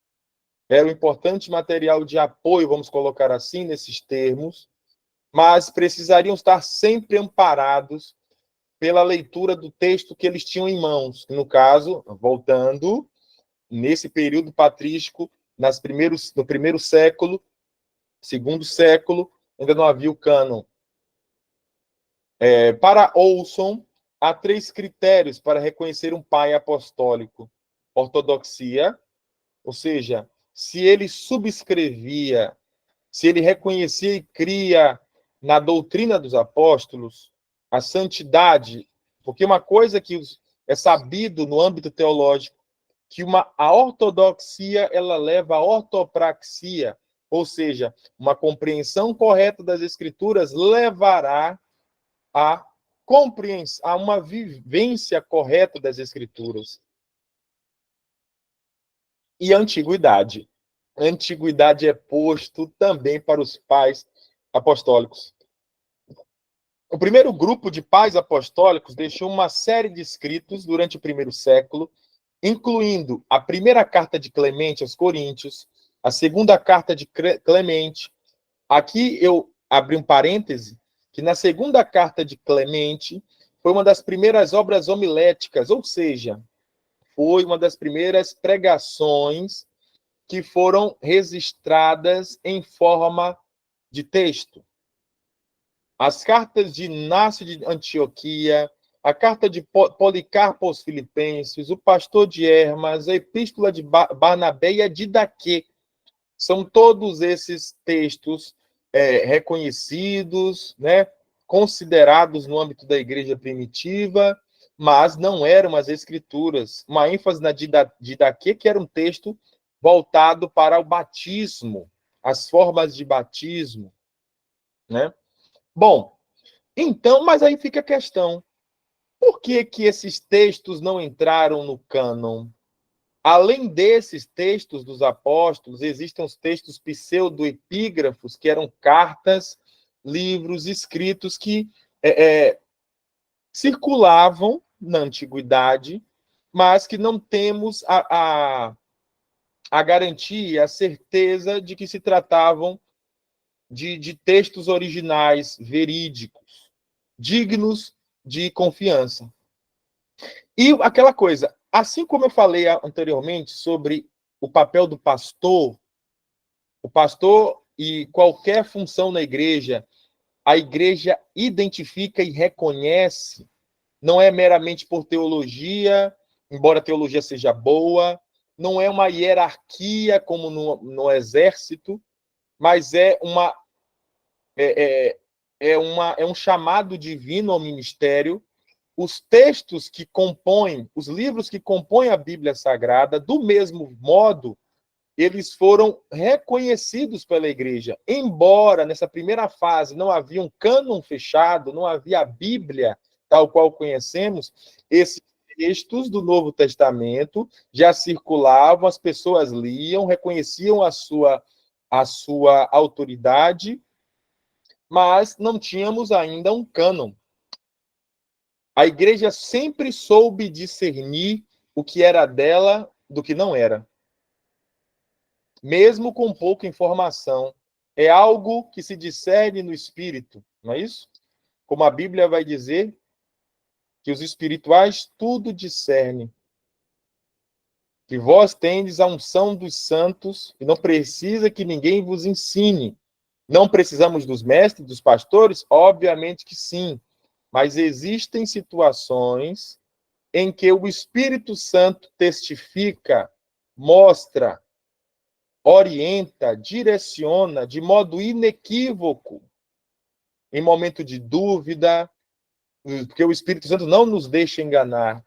Era um importante material de apoio, vamos colocar assim, nesses termos, mas precisariam estar sempre amparados pela leitura do texto que eles tinham em mãos. No caso, voltando, nesse período patrístico, no primeiro século, segundo século, ainda não havia o cânon. Para Olson, há 3 critérios para reconhecer um pai apostólico. Ortodoxia, ou seja, se ele subscrevia, se ele reconhecia e cria na doutrina dos apóstolos a santidade, porque uma coisa que é sabido no âmbito teológico, que a ortodoxia ela leva à ortopraxia, ou seja, uma compreensão correta das escrituras levará a uma vivência correta das escrituras. E a antiguidade. A antiguidade é posto também para os pais apostólicos. O primeiro grupo de pais apostólicos deixou uma série de escritos durante o primeiro século, incluindo a primeira carta de Clemente aos Coríntios, a segunda carta de Clemente. Aqui eu abri um parêntese, que na segunda carta de Clemente foi uma das primeiras obras homiléticas, ou seja, foi uma das primeiras pregações que foram registradas em forma de texto. As cartas de Inácio de Antioquia, a carta de Policarpo aos Filipenses, o pastor de Hermas, a epístola de Barnabé e a de Didaquê. São todos esses textos reconhecidos, né, considerados no âmbito da igreja primitiva, mas não eram as escrituras. Uma ênfase na Didaquê, que era um texto voltado para o batismo, as formas de batismo, né? Bom, então, mas aí fica a questão. Por que esses textos não entraram no cânon? Além desses textos dos apóstolos, existem os textos pseudoepígrafos, que eram cartas, livros escritos que circulavam na antiguidade, mas que não temos a garantia, a certeza de que se tratavam de textos originais, verídicos, dignos de confiança. E aquela coisa, assim como eu falei anteriormente sobre o papel do pastor, o pastor e qualquer função na igreja, a igreja identifica e reconhece, não é meramente por teologia, embora a teologia seja boa, não é uma hierarquia como no exército, mas é um chamado divino ao ministério. Os textos que compõem, os livros que compõem a Bíblia Sagrada, do mesmo modo, eles foram reconhecidos pela igreja. Embora nessa primeira fase não havia um cânon fechado, não havia a Bíblia tal qual conhecemos, esses textos do Novo Testamento já circulavam, as pessoas liam, reconheciam a sua autoridade, mas não tínhamos ainda um cânon. A igreja sempre soube discernir o que era dela do que não era. Mesmo com pouca informação. É algo que se discerne no espírito, não é isso? Como a Bíblia vai dizer, que os espirituais tudo discernem. Que vós tendes a unção dos santos e não precisa que ninguém vos ensine. Não precisamos dos mestres, dos pastores? Obviamente que sim. Mas existem situações em que o Espírito Santo testifica, mostra, orienta, direciona de modo inequívoco, em momento de dúvida, porque o Espírito Santo não nos deixa enganar.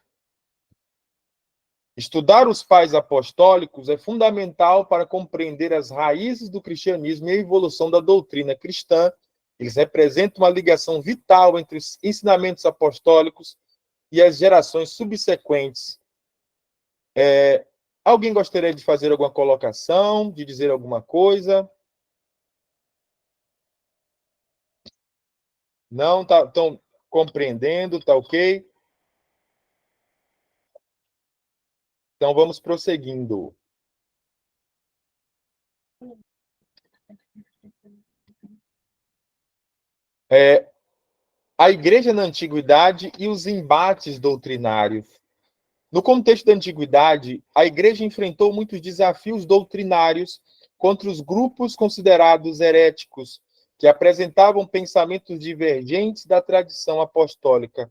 Estudar os pais apostólicos é fundamental para compreender as raízes do cristianismo e a evolução da doutrina cristã Eles representam uma ligação vital entre os ensinamentos apostólicos e as gerações subsequentes. Alguém gostaria de fazer alguma colocação, de dizer alguma coisa? Não? Estão compreendendo? Tá ok? Então, vamos prosseguindo. A igreja na antiguidade e os embates doutrinários. No contexto da antiguidade, a igreja enfrentou muitos desafios doutrinários contra os grupos considerados heréticos, que apresentavam pensamentos divergentes da tradição apostólica.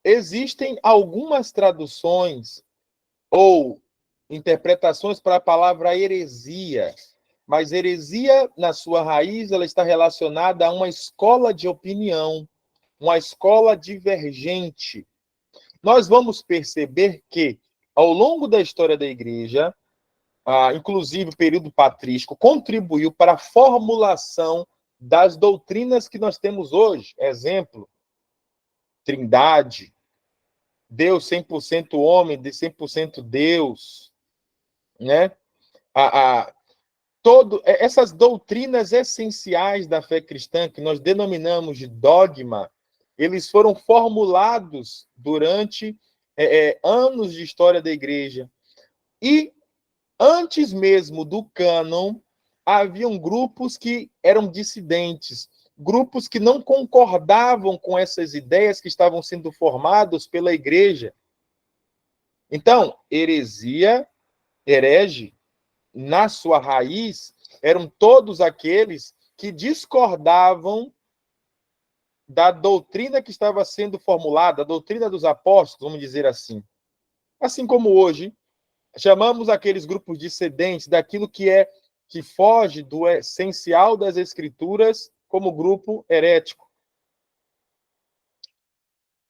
Existem algumas traduções ou interpretações para a palavra heresia, mas heresia, na sua raiz, ela está relacionada a uma escola de opinião, uma escola divergente. Nós vamos perceber que, ao longo da história da igreja, inclusive o período patrístico, contribuiu para a formulação das doutrinas que nós temos hoje. Exemplo, Trindade, Deus 100% homem, de 100% Deus, né? Essas doutrinas essenciais da fé cristã, que nós denominamos de dogma, eles foram formulados durante anos de história da igreja. E, antes mesmo do cânon, haviam grupos que eram dissidentes, grupos que não concordavam com essas ideias que estavam sendo formadas pela igreja. Então, heresia, herege, na sua raiz, eram todos aqueles que discordavam da doutrina que estava sendo formulada, a doutrina dos apóstolos, vamos dizer assim. Assim como hoje, chamamos aqueles grupos dissidentes daquilo que foge do essencial das escrituras como grupo herético.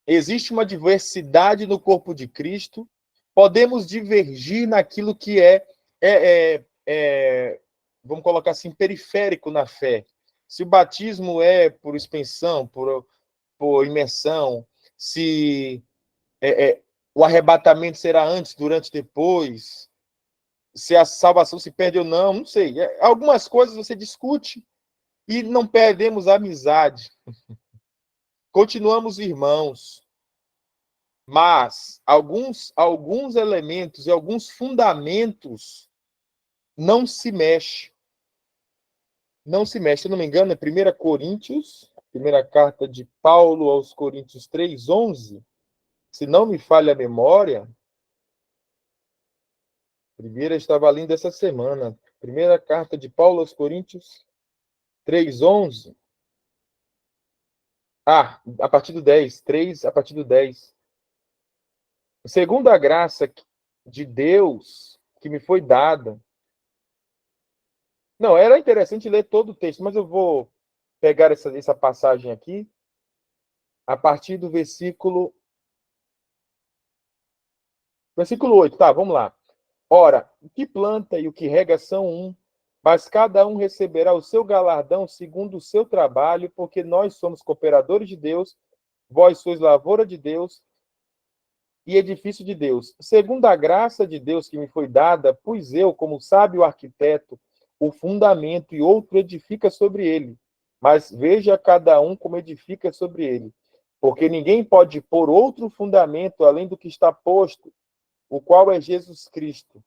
Existe uma diversidade no corpo de Cristo, podemos divergir naquilo que vamos colocar assim, periférico na fé. Se o batismo é por expansão, por imersão, se o arrebatamento será antes, durante, depois, se a salvação se perde ou não, não sei. Algumas coisas você discute e não perdemos a amizade. Continuamos irmãos. Mas alguns elementos e alguns fundamentos não se mexe. Não se mexe. Se não me engano, é 1 Coríntios, primeira carta de Paulo aos Coríntios 3:11. Se não me falha a memória, primeira estava lendo essa semana. Primeira carta de Paulo aos Coríntios 3:11. A partir do 10. 3, a partir do 10. Segundo a graça de Deus que me foi dada. Não, era interessante ler todo o texto, mas eu vou pegar essa passagem aqui, a partir do versículo 8. Tá, vamos lá. Ora, o que planta e o que rega são um, mas cada um receberá o seu galardão segundo o seu trabalho, porque nós somos cooperadores de Deus, vós sois lavoura de Deus e edifício de Deus. Segundo a graça de Deus que me foi dada, pus eu, como sábio arquiteto, o fundamento e outro edifica sobre ele. Mas veja cada um como edifica sobre ele. Porque ninguém pode pôr outro fundamento além do que está posto, o qual é Jesus Cristo.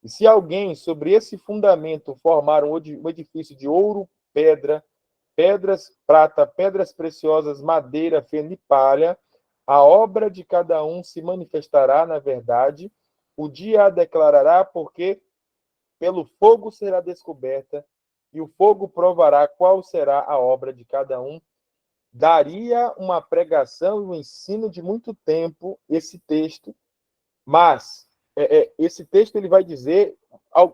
E se alguém sobre esse fundamento formar um edifício de ouro, pedras, prata, pedras preciosas, madeira, feno e palha, a obra de cada um se manifestará na verdade, o dia a declarará, porque pelo fogo será descoberta, e o fogo provará qual será a obra de cada um. Daria uma pregação e um ensino de muito tempo esse texto, mas esse texto ele vai dizer,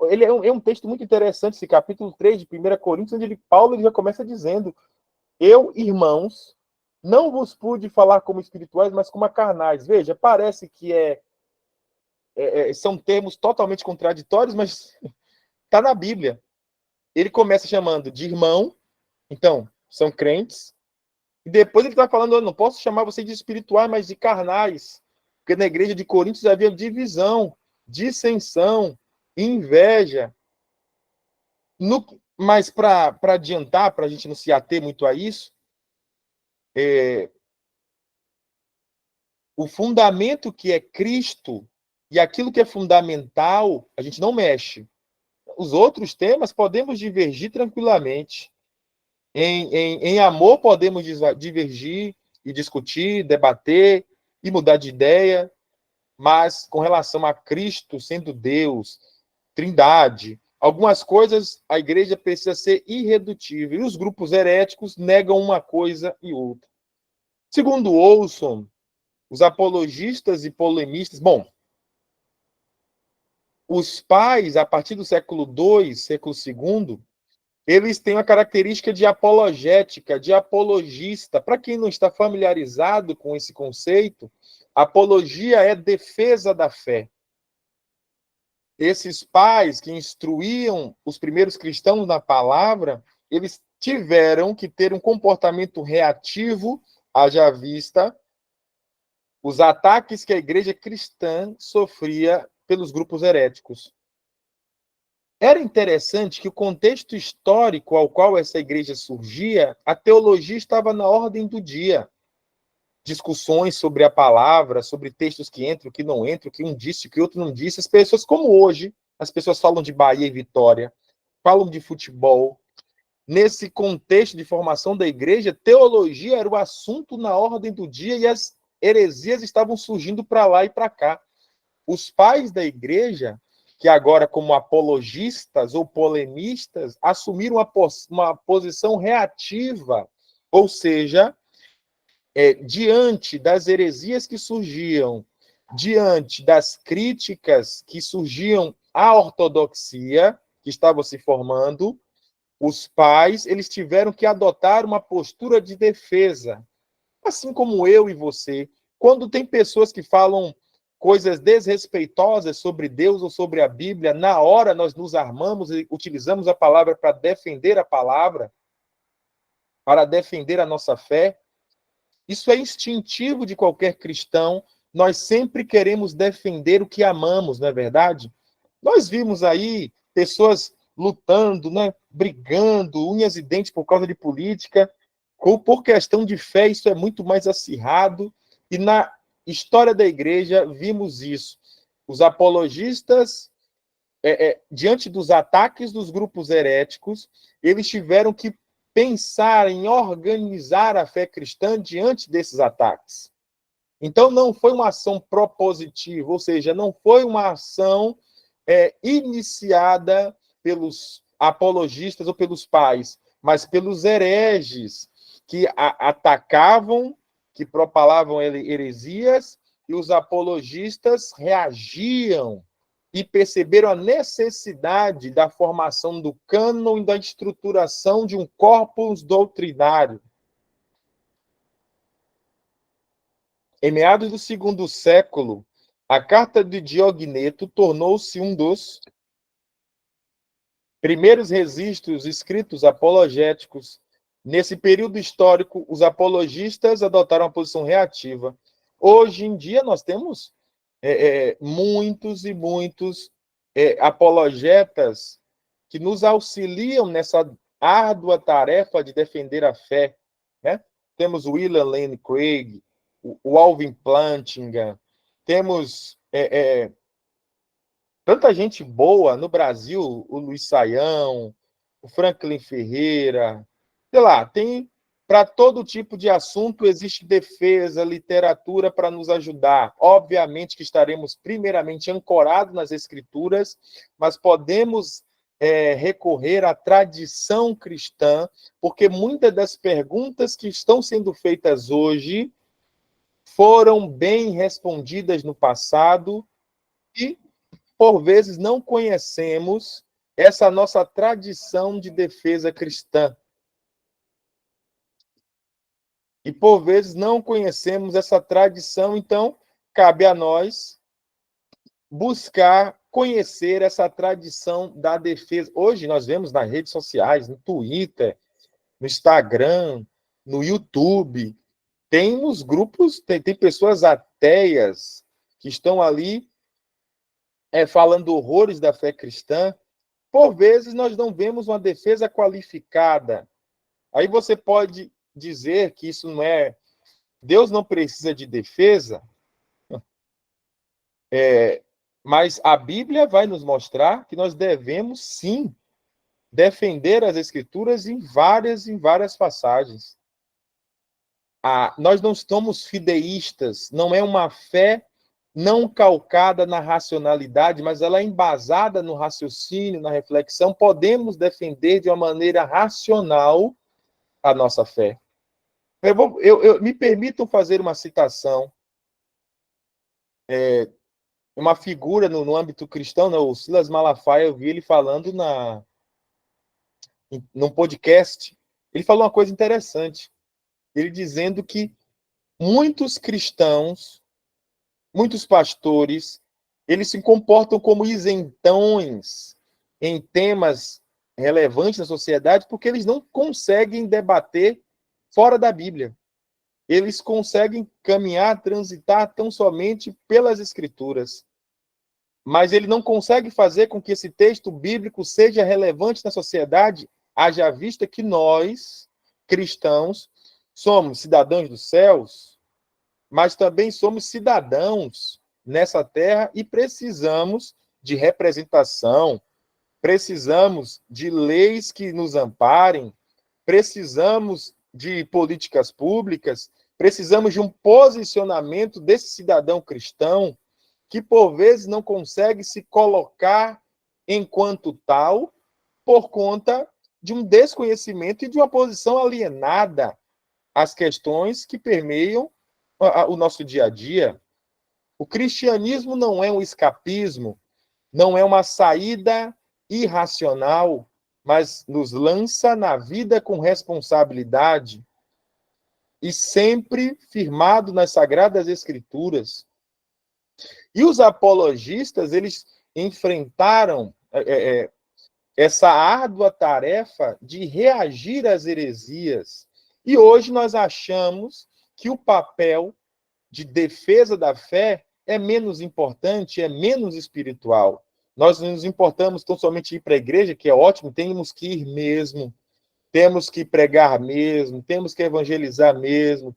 ele é um texto muito interessante, esse capítulo 3 de 1 Coríntios, onde Paulo já começa dizendo: eu, irmãos, não vos pude falar como espirituais, mas como carnais. Veja, parece que são termos totalmente contraditórios, mas está na Bíblia. Ele começa chamando de irmão, Então, são crentes. E depois ele está falando, eu não posso chamar vocês de espirituais, mas de carnais. Porque na igreja de Coríntios havia divisão, dissensão, inveja. Mas para adiantar, para a gente não se ater muito a isso, o fundamento que é Cristo e aquilo que é fundamental, a gente não mexe. Os outros temas podemos divergir tranquilamente. Em amor podemos divergir e discutir, debater e mudar de ideia, mas com relação a Cristo sendo Deus, Trindade, algumas coisas a igreja precisa ser irredutível. E os grupos heréticos negam uma coisa e outra. Segundo Olson, os apologistas e polemistas, bom, os pais, a partir do século II, século II, eles têm uma característica de apologética, de apologista. Para quem não está familiarizado com esse conceito, apologia é defesa da fé. Esses pais que instruíam os primeiros cristãos na palavra, eles tiveram que ter um comportamento reativo, haja vista os ataques que a igreja cristã sofria pelos grupos heréticos. Era interessante que o contexto histórico ao qual essa igreja surgia, a teologia estava na ordem do dia. Discussões sobre a palavra, sobre textos que entram, que não entram, que um disse, que outro não disse. As pessoas, como hoje, as pessoas falam de Bahia e Vitória, falam de futebol. Nesse contexto de formação da igreja, teologia era o assunto na ordem do dia e as heresias estavam surgindo para lá e para cá. Os pais da igreja, que agora como apologistas ou polemistas, assumiram uma posição reativa, ou seja, diante das heresias que surgiam, diante das críticas que surgiam à ortodoxia que estava se formando, os pais eles tiveram que adotar uma postura de defesa. Assim como eu e você, quando tem pessoas que falam coisas desrespeitosas sobre Deus ou sobre a Bíblia, na hora nós nos armamos e utilizamos a palavra para defender a palavra, para defender a nossa fé. Isso é instintivo de qualquer cristão. Nós sempre queremos defender o que amamos, não é verdade? Nós vimos aí pessoas lutando, né, brigando, unhas e dentes por causa de política. Por questão de fé, isso é muito mais acirrado. E na história da igreja, vimos isso. Os apologistas, diante dos ataques dos grupos heréticos, eles tiveram que pensar em organizar a fé cristã diante desses ataques. Então, não foi uma ação propositiva, ou seja, não foi uma ação iniciada pelos apologistas ou pelos pais, mas pelos hereges, que atacavam, que propalavam heresias, e os apologistas reagiam e perceberam a necessidade da formação do cânon e da estruturação de um corpus doutrinário. Em meados do segundo século, a carta de Diogneto tornou-se um dos primeiros registros escritos apologéticos. Nesse período histórico, os apologistas adotaram uma posição reativa. Hoje em dia, nós temos muitos e muitos apologetas que nos auxiliam nessa árdua tarefa de defender a fé. Né? Temos o William Lane Craig, o Alvin Plantinga, temos tanta gente boa no Brasil, o Luiz Saião, o Franklin Ferreira, sei lá, tem para todo tipo de assunto existe defesa, literatura para nos ajudar. Obviamente que estaremos primeiramente ancorados nas escrituras, mas podemos recorrer à tradição cristã, porque muitas das perguntas que estão sendo feitas hoje foram bem respondidas no passado e, por vezes, não conhecemos essa nossa tradição de defesa cristã. E, por vezes, não conhecemos essa tradição, então, cabe a nós buscar conhecer essa tradição da defesa. Hoje, nós vemos nas redes sociais, no Twitter, no Instagram, no YouTube. Tem os grupos, tem pessoas ateias que estão ali falando horrores da fé cristã. Por vezes, nós não vemos uma defesa qualificada. Aí você pode dizer que isso não é... Deus não precisa de defesa, mas a Bíblia vai nos mostrar que nós devemos, sim, defender as Escrituras em várias passagens. Nós não somos fideístas, não é uma fé não calcada na racionalidade, mas ela é embasada no raciocínio, na reflexão. Podemos defender de uma maneira racional a nossa fé. Me permitam fazer uma citação. Uma figura no âmbito cristão, né, o Silas Malafaia, eu vi ele falando num podcast. Ele falou uma coisa interessante. Ele dizendo que muitos cristãos, muitos pastores, eles se comportam como isentões em temas relevantes na sociedade porque eles não conseguem debater fora da Bíblia. Eles conseguem caminhar, transitar tão somente pelas Escrituras. Mas ele não consegue fazer com que esse texto bíblico seja relevante na sociedade, haja vista que nós, cristãos, somos cidadãos dos céus, mas também somos cidadãos nessa terra e precisamos de representação, precisamos de leis que nos amparem, precisamos de políticas públicas, precisamos de um posicionamento desse cidadão cristão que, por vezes, não consegue se colocar enquanto tal por conta de um desconhecimento e de uma posição alienada às questões que permeiam o nosso dia a dia. O cristianismo não é um escapismo, não é uma saída irracional, mas nos lança na vida com responsabilidade e sempre firmado nas Sagradas Escrituras. E os apologistas, eles enfrentaram essa árdua tarefa de reagir às heresias. E hoje nós achamos que o papel de defesa da fé é menos importante, é menos espiritual. Nós nos importamos tão somente ir para a igreja, que é ótimo, temos que ir mesmo, temos que pregar mesmo, temos que evangelizar mesmo,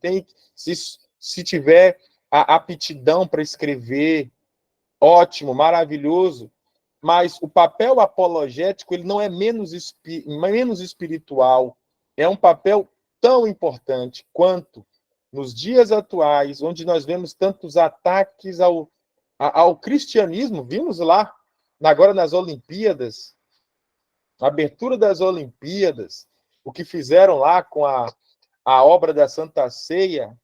se tiver a aptidão para escrever, ótimo, maravilhoso, mas o papel apologético ele não é menos espiritual, é um papel tão importante quanto nos dias atuais, onde nós vemos tantos ataques ao cristianismo. Vimos lá, agora nas Olimpíadas, a abertura das Olimpíadas, o que fizeram lá com a obra da Santa Ceia,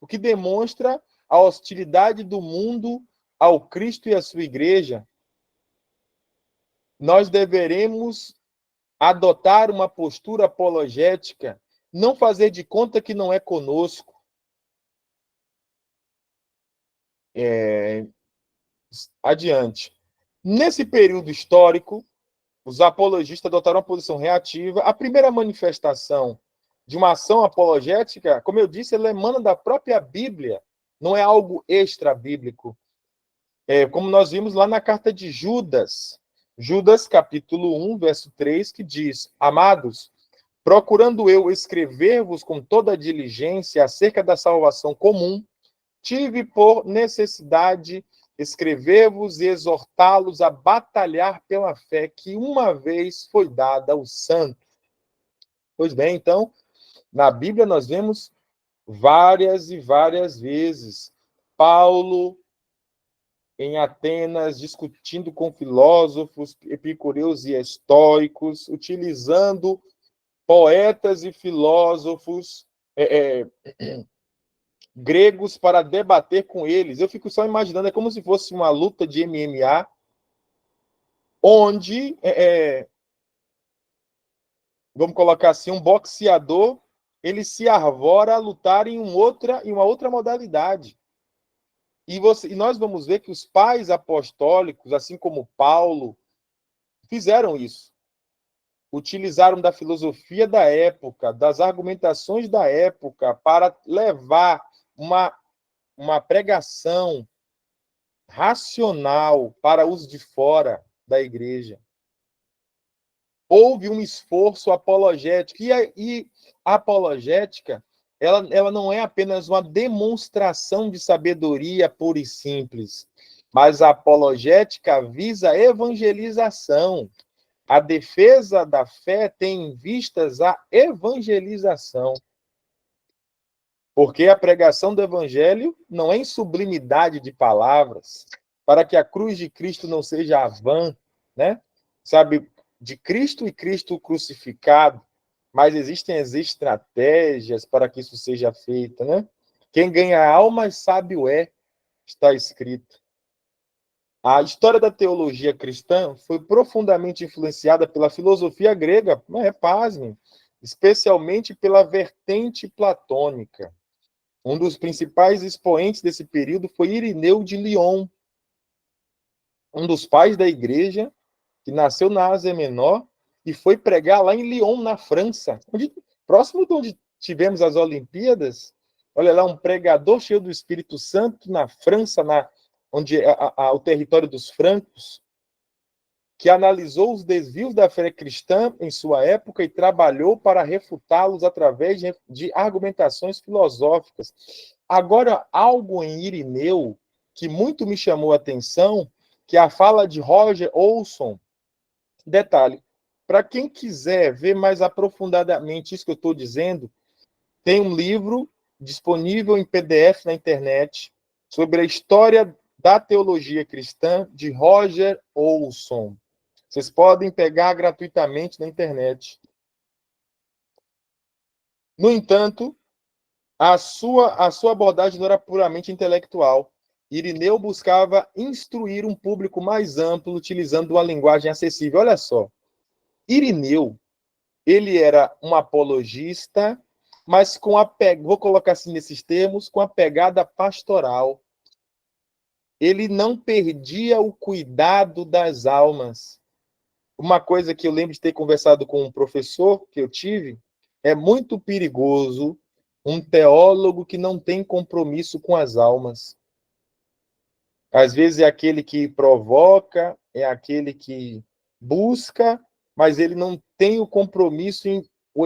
o que demonstra a hostilidade do mundo ao Cristo e à sua igreja. Nós deveremos adotar uma postura apologética, não fazer de conta que não é conosco. Adiante. Nesse período histórico, os apologistas adotaram uma posição reativa. A primeira manifestação de uma ação apologética, como eu disse, ela emana da própria Bíblia, não é algo extra-bíblico. Como nós vimos lá na carta de Judas, Judas, capítulo 1, verso 3, que diz: Amados, procurando eu escrever-vos com toda a diligência acerca da salvação comum, tive por necessidade escrever-vos e exortá-los a batalhar pela fé que uma vez foi dada aos santos. Pois bem, então, na Bíblia nós vemos várias e várias vezes Paulo em Atenas discutindo com filósofos epicureus e estoicos, utilizando poetas e filósofos gregos para debater com eles. Eu fico só imaginando, é como se fosse uma luta de MMA, onde, vamos colocar assim, um boxeador, ele se arvora a lutar em uma outra modalidade. E nós vamos ver que os pais apostólicos, assim como Paulo, fizeram isso. utilizaram da filosofia da época, das argumentações da época, para levar uma pregação racional para os de fora da igreja. Houve um esforço apologético, e a apologética ela não é apenas uma demonstração de sabedoria pura e simples, mas a apologética visa a evangelização. A defesa da fé tem em vistas a evangelização. Porque a pregação do evangelho não é em sublimidade de palavras, para que a cruz de Cristo não seja vã, né? Sabe, de Cristo e Cristo crucificado, mas existem as estratégias para que isso seja feito, né? Quem ganha almas sábio é, está escrito. A história da teologia cristã foi profundamente influenciada pela filosofia grega, pasmem, especialmente pela vertente platônica. Um dos principais expoentes desse período foi Irineu de Lyon, um dos pais da igreja, que nasceu na Ásia Menor e foi pregar lá em Lyon, na França, próximo de onde tivemos as Olimpíadas. Olha lá, um pregador cheio do Espírito Santo na França, onde o território dos francos, que analisou os desvios da fé cristã em sua época e trabalhou para refutá-los através de argumentações filosóficas. Agora, algo em Irineu que muito me chamou a atenção, que é a fala de Roger Olson. Detalhe, para quem quiser ver mais aprofundadamente isso que eu estou dizendo, tem um livro disponível em PDF na internet sobre a história da teologia cristã de Roger Olson. Vocês podem pegar gratuitamente na internet. No entanto, a sua abordagem não era puramente intelectual. Irineu buscava instruir um público mais amplo, utilizando uma linguagem acessível. Olha só, Irineu, ele era um apologista, mas vou colocar assim nesses termos, com a pegada pastoral. Ele não perdia o cuidado das almas. Uma coisa que eu lembro de ter conversado com um professor que eu tive, é muito perigoso um teólogo que não tem compromisso com as almas. Às vezes é aquele que provoca, é aquele que busca, mas ele não tem o compromisso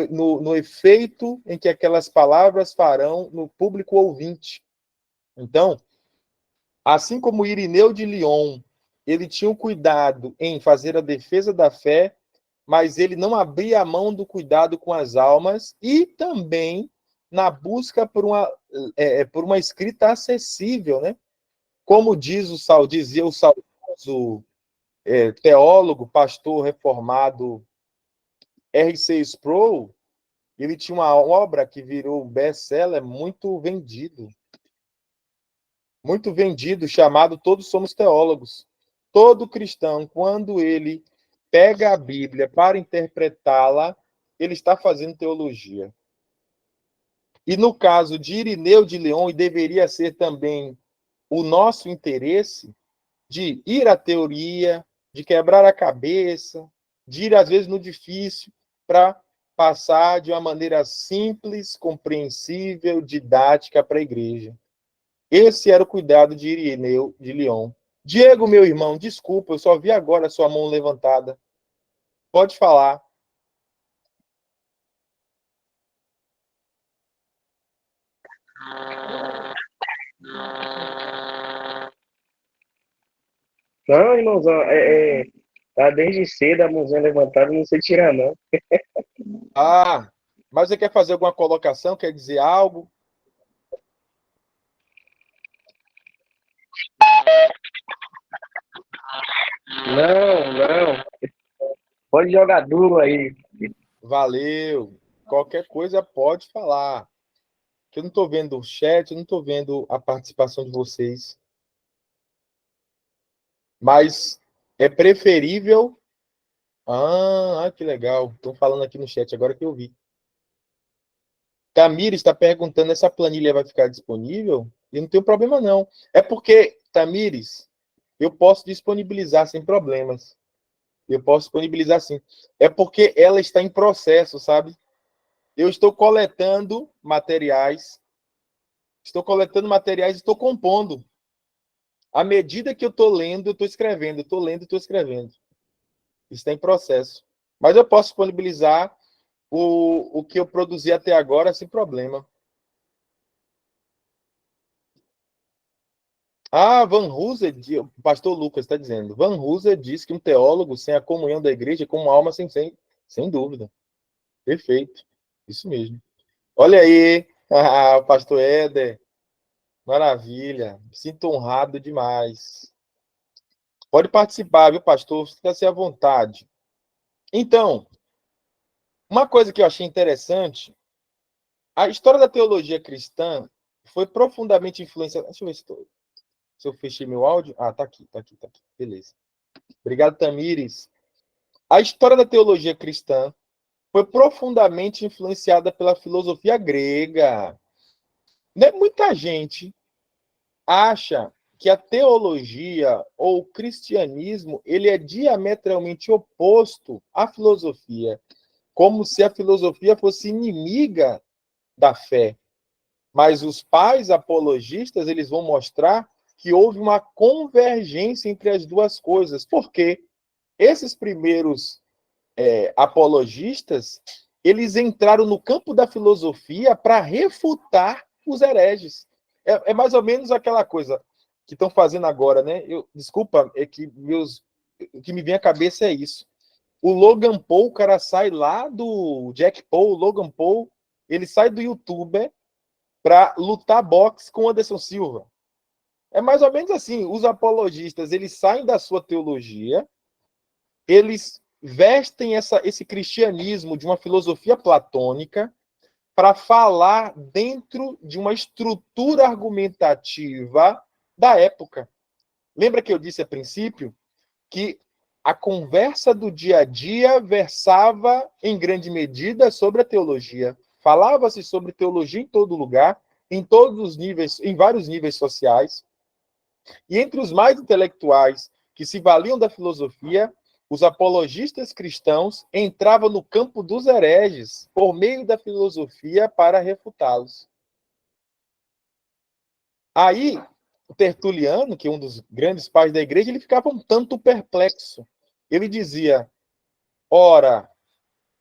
no efeito em que aquelas palavras farão no público ouvinte. Então, assim como Irineu de Lyon, ele tinha o cuidado em fazer a defesa da fé, mas ele não abria a mão do cuidado com as almas e também na busca por uma escrita acessível, né? Como dizia o saudoso teólogo, pastor reformado R.C. Sproul, ele tinha uma obra que virou best-seller muito vendido, chamado Todos Somos Teólogos. Todo cristão, quando ele pega a Bíblia para interpretá-la, ele está fazendo teologia. E no caso de Irineu de Lyon, e deveria ser também o nosso interesse, de ir à teoria, de quebrar a cabeça, de ir, às vezes, no difícil, para passar de uma maneira simples, compreensível, didática para a igreja. Esse era o cuidado de Irineu de Lyon. Diego, meu irmão, desculpa, eu só vi agora a sua mão levantada. Pode falar. Não, irmãozão, tá desde cedo a mãozinha levantada, não sei tirar, não. Ah, mas você quer fazer alguma colocação? Quer dizer algo? Não, não. Pode jogar duro aí. Valeu. Qualquer coisa pode falar. Que eu não estou vendo o chat, eu não estou vendo a participação de vocês. Mas é preferível. Que legal. Estão falando aqui no chat agora que eu vi. Tamir está perguntando: essa planilha vai ficar disponível? E não tem problema, não. É porque, Tamires, eu posso disponibilizar sem problemas. Eu posso disponibilizar sim. É porque ela está em processo, sabe? Eu estou coletando materiais, e estou compondo. À medida que eu estou lendo, eu estou escrevendo, eu estou lendo, estou escrevendo. Isso está em processo. Mas eu posso disponibilizar o que eu produzi até agora sem problema. Ah, Van Hooser, o pastor Lucas está dizendo. Van Hooser diz que um teólogo sem a comunhão da igreja é como uma alma sem dúvida. Perfeito. Isso mesmo. Olha aí, o pastor Éder. Maravilha. Me sinto honrado demais. Pode participar, viu, pastor? Sinta-se à vontade. Então, uma coisa que eu achei interessante, a história da teologia cristã foi profundamente influenciada. Deixa eu ver se eu fechei meu áudio. Ah, tá aqui. Beleza. Obrigado, Tamires. A história da teologia cristã foi profundamente influenciada pela filosofia grega. Né? Muita gente acha que a teologia ou o cristianismo ele é diametralmente oposto à filosofia, como se a filosofia fosse inimiga da fé. Mas os pais apologistas eles vão mostrar que houve uma convergência entre as duas coisas. Por quê? Esses primeiros apologistas eles entraram no campo da filosofia para refutar os hereges. É mais ou menos aquela coisa que estão fazendo agora, né? Desculpa, é que o que me vem à cabeça é isso. O Logan Paul, o cara sai lá do Jack Paul, o Logan Paul, ele sai do YouTuber para lutar boxe com o Anderson Silva. É mais ou menos assim, os apologistas, eles saem da sua teologia, eles vestem esse cristianismo de uma filosofia platônica para falar dentro de uma estrutura argumentativa da época. Lembra que eu disse a princípio que a conversa do dia a dia versava, em grande medida, sobre a teologia. Falava-se sobre teologia em todo lugar, em todos os níveis, em vários níveis sociais. E entre os mais intelectuais que se valiam da filosofia, os apologistas cristãos entravam no campo dos hereges por meio da filosofia para refutá-los. Aí, o Tertuliano, que é um dos grandes pais da igreja, ele ficava um tanto perplexo. Ele dizia: ora,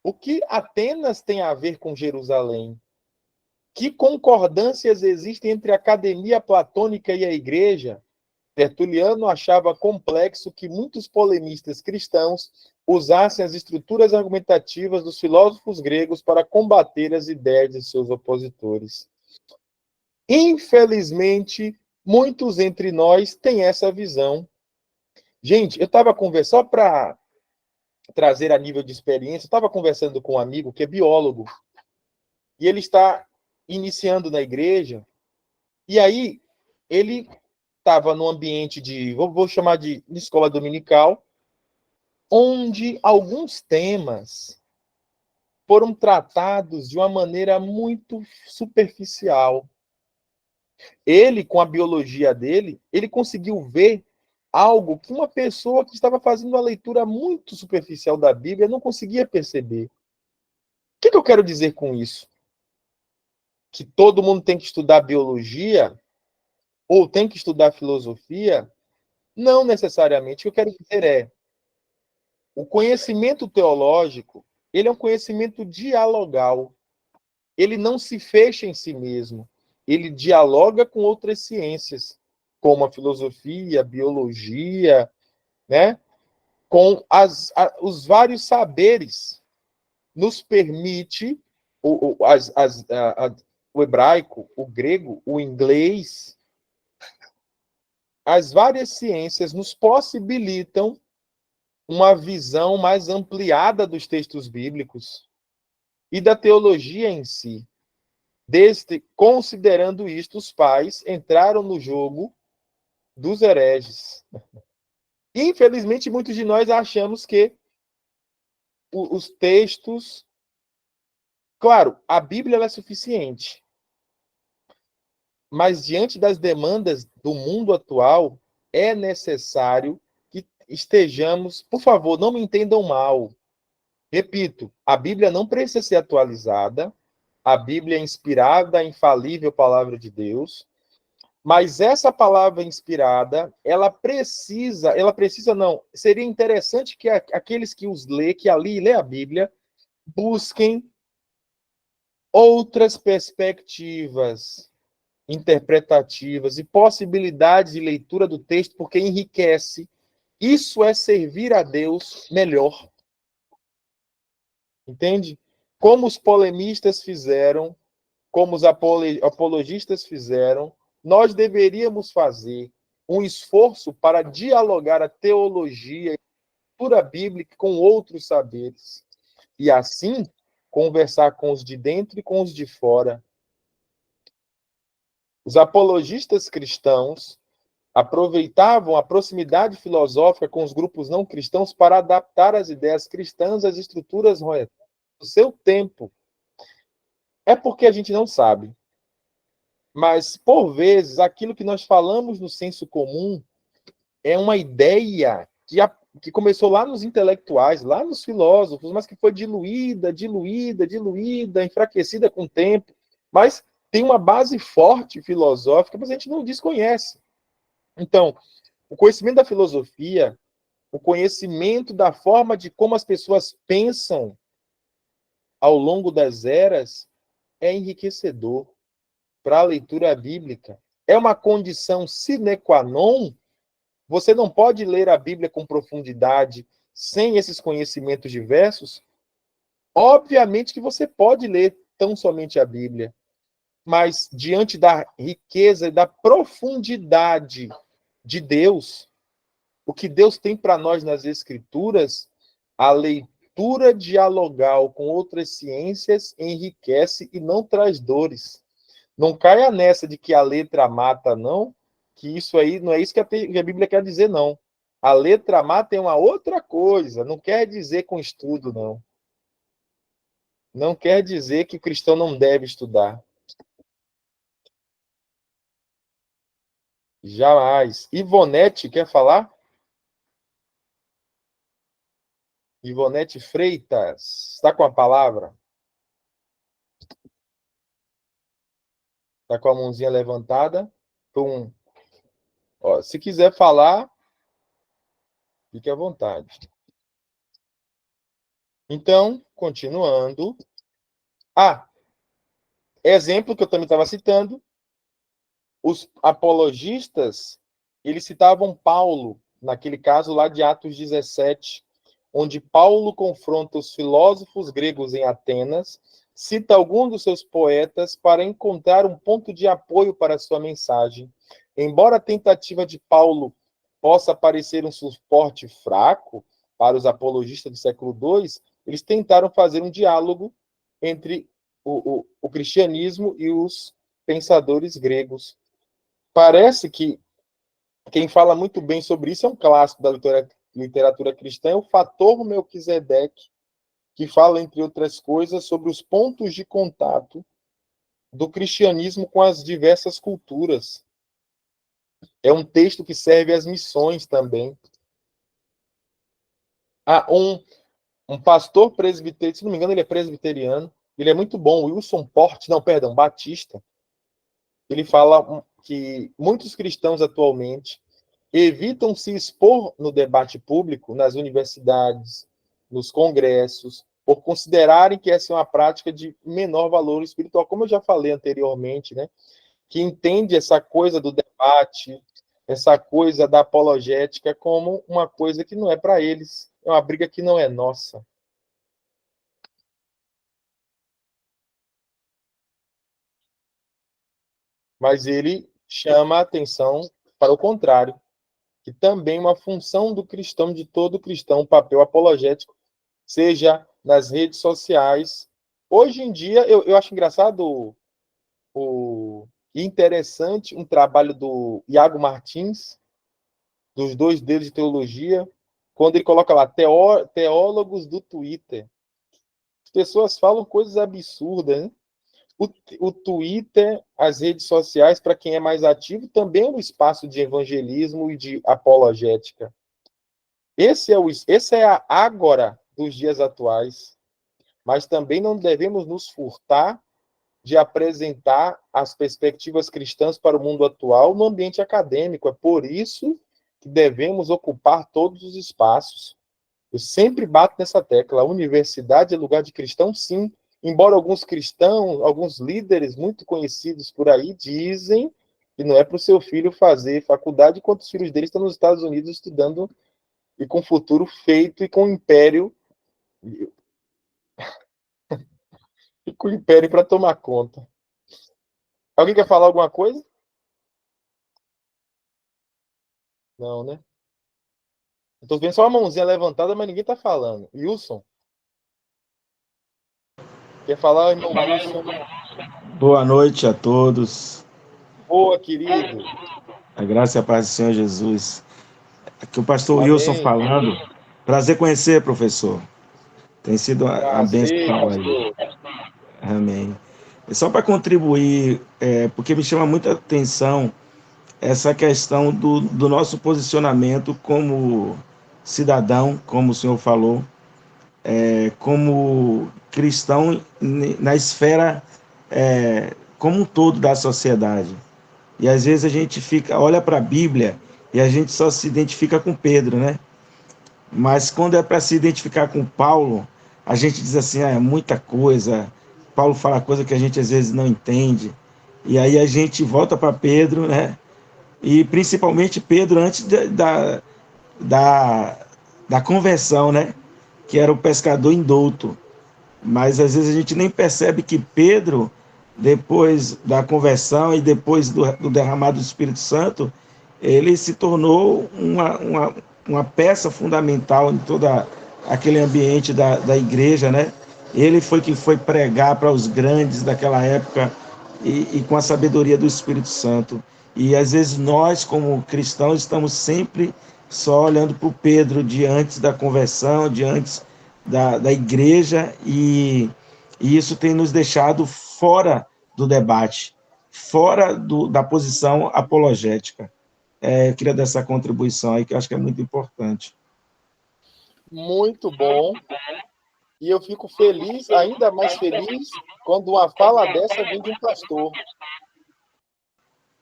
o que Atenas tem a ver com Jerusalém? Que concordâncias existem entre a academia platônica e a igreja? Tertuliano achava complexo que muitos polemistas cristãos usassem as estruturas argumentativas dos filósofos gregos para combater as ideias de seus opositores. Infelizmente, muitos entre nós têm essa visão. Gente, eu estava conversando, só para trazer a nível de experiência, eu estava conversando com um amigo que é biólogo, e ele está iniciando na igreja, e aí ele estava num ambiente vou chamar de escola dominical, onde alguns temas foram tratados de uma maneira muito superficial. Ele, com a biologia dele, ele conseguiu ver algo que uma pessoa que estava fazendo uma leitura muito superficial da Bíblia não conseguia perceber. O que eu quero dizer com isso? Que todo mundo tem que estudar biologia ou tem que estudar filosofia? Não necessariamente. O que eu quero dizer é, o conhecimento teológico, ele é um conhecimento dialogal. Ele não se fecha em si mesmo. Ele dialoga com outras ciências, como a filosofia, a biologia, né? Com os vários saberes. Nos permite o hebraico, o grego, o inglês, as várias ciências nos possibilitam uma visão mais ampliada dos textos bíblicos e da teologia em si. Considerando isto, os pais entraram no jogo dos hereges. Infelizmente, muitos de nós achamos que os textos... Claro, a Bíblia é suficiente, mas diante das demandas do mundo atual, é necessário que estejamos, por favor, não me entendam mal. Repito, a Bíblia não precisa ser atualizada, a Bíblia é inspirada, a infalível palavra de Deus, mas essa palavra inspirada, ela precisa não, seria interessante que aqueles que lê a Bíblia, busquem outras perspectivas interpretativas e possibilidades de leitura do texto, porque enriquece. Isso é servir a Deus melhor. Entende? Como os polemistas fizeram, como os apologistas fizeram, nós deveríamos fazer um esforço para dialogar a teologia e a cultura bíblica com outros saberes. E assim, conversar com os de dentro e com os de fora. Os apologistas cristãos aproveitavam a proximidade filosófica com os grupos não cristãos para adaptar as ideias cristãs às estruturas do seu tempo. É porque a gente não sabe. Mas, por vezes, aquilo que nós falamos no senso comum é uma ideia que começou lá nos intelectuais, lá nos filósofos, mas que foi diluída, enfraquecida com o tempo. Mas tem uma base forte filosófica, mas a gente não desconhece. Então, o conhecimento da filosofia, o conhecimento da forma de como as pessoas pensam ao longo das eras é enriquecedor para a leitura bíblica. É uma condição sine qua non. Você não pode ler a Bíblia com profundidade sem esses conhecimentos diversos. Obviamente que você pode ler tão somente a Bíblia, mas diante da riqueza e da profundidade de Deus, o que Deus tem para nós nas Escrituras, a leitura dialogal com outras ciências enriquece e não traz dores. Não caia nessa de que a letra mata, não, que isso aí não é isso que a Bíblia quer dizer, não. A letra mata é uma outra coisa, não quer dizer com estudo, não. Não quer dizer que o cristão não deve estudar. Jamais. Ivonete, quer falar? Ivonete Freitas, está com a palavra? Está com a mãozinha levantada? Pum. Ó, se quiser falar, fique à vontade. Então, continuando. Exemplo que eu também estava citando, os apologistas, eles citavam Paulo, naquele caso lá de Atos 17, onde Paulo confronta os filósofos gregos em Atenas, cita alguns dos seus poetas para encontrar um ponto de apoio para a sua mensagem. Embora a tentativa de Paulo possa parecer um suporte fraco para os apologistas do século II, eles tentaram fazer um diálogo entre o cristianismo e os pensadores gregos. Parece que quem fala muito bem sobre isso é um clássico da literatura cristã, é o Fator Melquisedeque, que fala, entre outras coisas, sobre os pontos de contato do cristianismo com as diversas culturas. É um texto que serve às missões também. Um pastor presbiteriano, se não me engano, ele é presbiteriano, ele é muito bom, Batista. Ele fala que muitos cristãos atualmente evitam se expor no debate público, nas universidades, nos congressos, por considerarem que essa é uma prática de menor valor espiritual, como eu já falei anteriormente, né? Que entende essa coisa do debate, essa coisa da apologética como uma coisa que não é para eles, é uma briga que não é nossa. Mas ele chama a atenção para o contrário, que também uma função do cristão, de todo cristão, um papel apologético, seja nas redes sociais. Hoje em dia, eu acho engraçado e interessante um trabalho do Iago Martins, dos dois dedos de teologia, quando ele coloca lá, teólogos do Twitter. As pessoas falam coisas absurdas, né? O Twitter, as redes sociais, para quem é mais ativo, também é um espaço de evangelismo e de apologética. Esse é a ágora dos dias atuais, mas também não devemos nos furtar de apresentar as perspectivas cristãs para o mundo atual no ambiente acadêmico. É por isso que devemos ocupar todos os espaços. Eu sempre bato nessa tecla. A universidade é lugar de cristão, sim. Embora alguns cristãos, alguns líderes muito conhecidos por aí dizem que não é para o seu filho fazer faculdade enquanto os filhos dele estão nos Estados Unidos estudando e com futuro feito e com o império para tomar conta. Alguém quer falar alguma coisa? Não, né? Eu tô vendo só uma mãozinha levantada, mas ninguém tá falando. Wilson? Quer falar, irmão Wilson? Boa noite a todos. Boa, querido. A graça e a paz do Senhor Jesus. Aqui o pastor Amém. Wilson falando. Prazer conhecer, professor. Tem sido uma bênção Prazer, falar aí. Amém. É só para contribuir, porque me chama muita atenção essa questão do nosso posicionamento como cidadão, como o senhor falou, como cristão na esfera como um todo da sociedade. E às vezes a gente olha para a Bíblia e a gente só se identifica com Pedro, né? Mas quando é para se identificar com Paulo, a gente diz assim, é muita coisa. Paulo fala coisa que a gente às vezes não entende. E aí a gente volta para Pedro, né? E principalmente Pedro antes da conversão, né? Que era o pescador indouto. Mas às vezes a gente nem percebe que Pedro, depois da conversão e depois do derramado do Espírito Santo, ele se tornou uma peça fundamental em todo aquele ambiente da igreja, né? Ele foi que foi pregar para os grandes daquela época e com a sabedoria do Espírito Santo. E às vezes nós, como cristãos, estamos sempre só olhando para o Pedro de antes da conversão, de antes da igreja, e isso tem nos deixado fora do debate, fora da posição apologética. Eu queria dar essa contribuição aí, que eu acho que é muito importante. Muito bom. E eu fico feliz, ainda mais feliz, quando uma fala dessa vem de um pastor.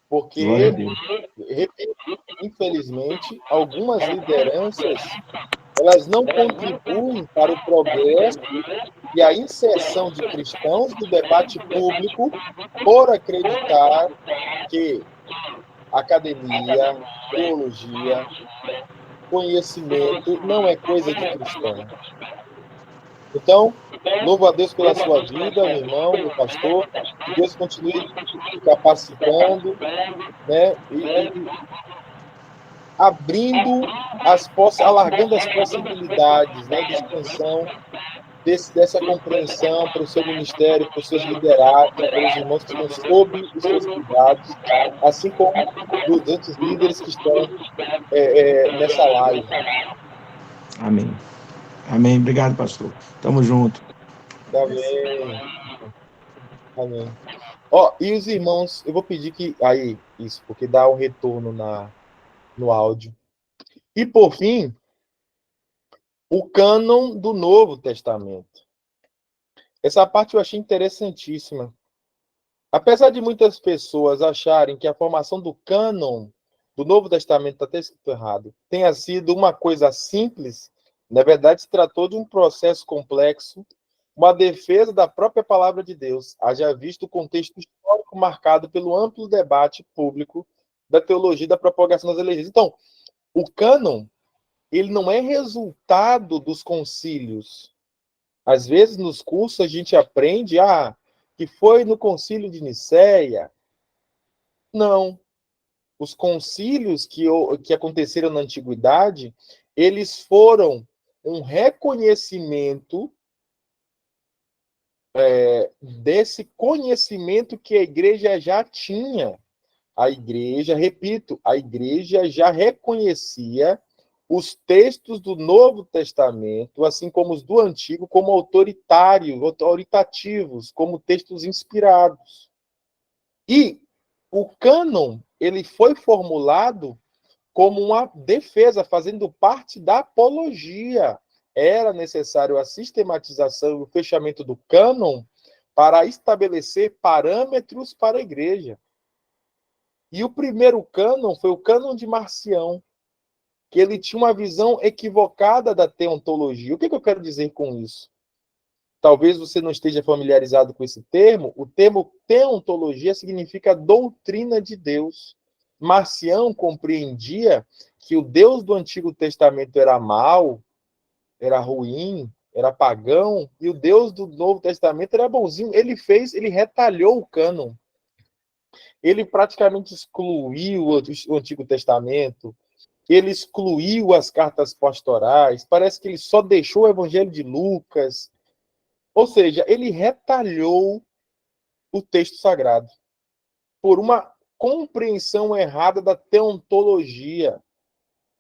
Porque, repito, infelizmente, algumas lideranças elas não contribuem para o progresso e a inserção de cristãos no debate público por acreditar que academia, teologia, conhecimento não é coisa de cristão. Então, louvo a Deus pela sua vida, meu irmão, meu pastor, que Deus continue capacitando, né, e abrindo alargando as possibilidades, né, de expansão dessa compreensão para o seu ministério, para os seus liderados, né, para os irmãos que estão sob os seus cuidados, assim como dos outros líderes que estão nessa live. Amém. Amém. Obrigado, pastor. Tamo junto. Amém. Amém. Ó, e os irmãos, eu vou pedir que aí isso, porque dá um retorno no áudio. E por fim, o cânon do Novo Testamento. Essa parte eu achei interessantíssima. Apesar de muitas pessoas acharem que a formação do cânon do Novo Testamento, está até escrito errado, tenha sido uma coisa simples, na verdade se tratou de um processo complexo, uma defesa da própria palavra de Deus, haja visto o contexto histórico marcado pelo amplo debate público da teologia e da propagação das heresias. Então, o cânon, ele não é resultado dos concílios. Às vezes, nos cursos, a gente aprende que foi no concílio de Nicéia. Não. Os concílios que aconteceram na antiguidade, eles foram um reconhecimento desse conhecimento que a igreja já tinha. A igreja, repito, a igreja já reconhecia os textos do Novo Testamento, assim como os do Antigo, como autoritativos, como textos inspirados. E o cânon, ele foi formulado como uma defesa, fazendo parte da apologia. Era necessário a sistematização e o fechamento do cânon para estabelecer parâmetros para a igreja. E o primeiro cânon foi o cânon de Marcião, que ele tinha uma visão equivocada da teontologia. O que eu quero dizer com isso? Talvez você não esteja familiarizado com esse termo. O termo teontologia significa doutrina de Deus. Marcião compreendia que o Deus do Antigo Testamento era mau, era ruim, era pagão, e o Deus do Novo Testamento era bonzinho. Ele retalhou o cânon. Ele praticamente excluiu o Antigo Testamento, ele excluiu as cartas pastorais, parece que ele só deixou o Evangelho de Lucas. Ou seja, ele retalhou o texto sagrado por uma compreensão errada da teontologia,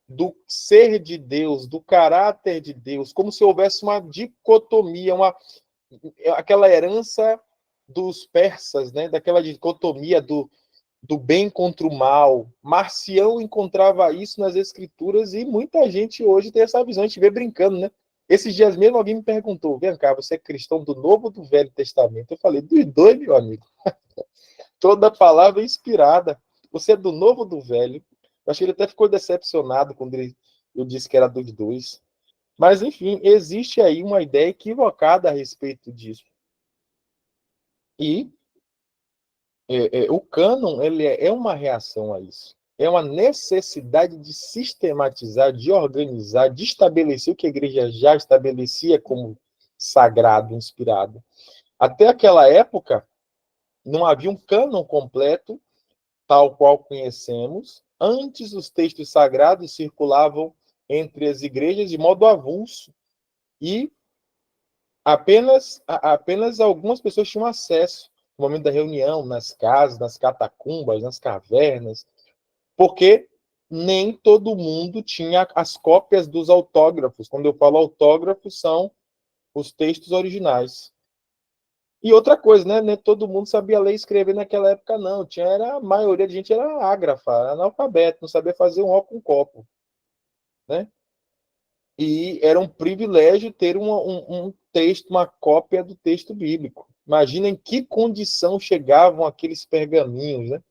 do ser de Deus, do caráter de Deus, como se houvesse uma dicotomia, aquela herança dos persas, né? Daquela dicotomia do bem contra o mal. Marcião encontrava isso nas escrituras e muita gente hoje tem essa visão, a gente vê brincando, né? Esses dias mesmo alguém me perguntou, vem cá, você é cristão do Novo ou do Velho Testamento? Eu falei, dos dois, meu amigo. Toda palavra é inspirada. Você é do Novo ou do Velho? Eu acho que ele até ficou decepcionado quando eu disse que era dos dois. Mas, enfim, existe aí uma ideia equivocada a respeito disso. E o cânon ele é uma reação a isso. É uma necessidade de sistematizar, de organizar, de estabelecer o que a igreja já estabelecia como sagrado, inspirado. Até aquela época, não havia um cânon completo, tal qual conhecemos. Antes, os textos sagrados circulavam entre as igrejas de modo avulso. E apenas algumas pessoas tinham acesso no momento da reunião, nas casas, nas catacumbas, nas cavernas, porque nem todo mundo tinha as cópias dos autógrafos. Quando eu falo autógrafos, são os textos originais. E outra coisa, né? Nem todo mundo sabia ler e escrever naquela época, não. A maioria de gente era ágrafa, analfabeto, não sabia fazer um ó com um copo, né? E era um privilégio ter um texto, uma cópia do texto bíblico. Imagina em que condição chegavam aqueles pergaminhos, né?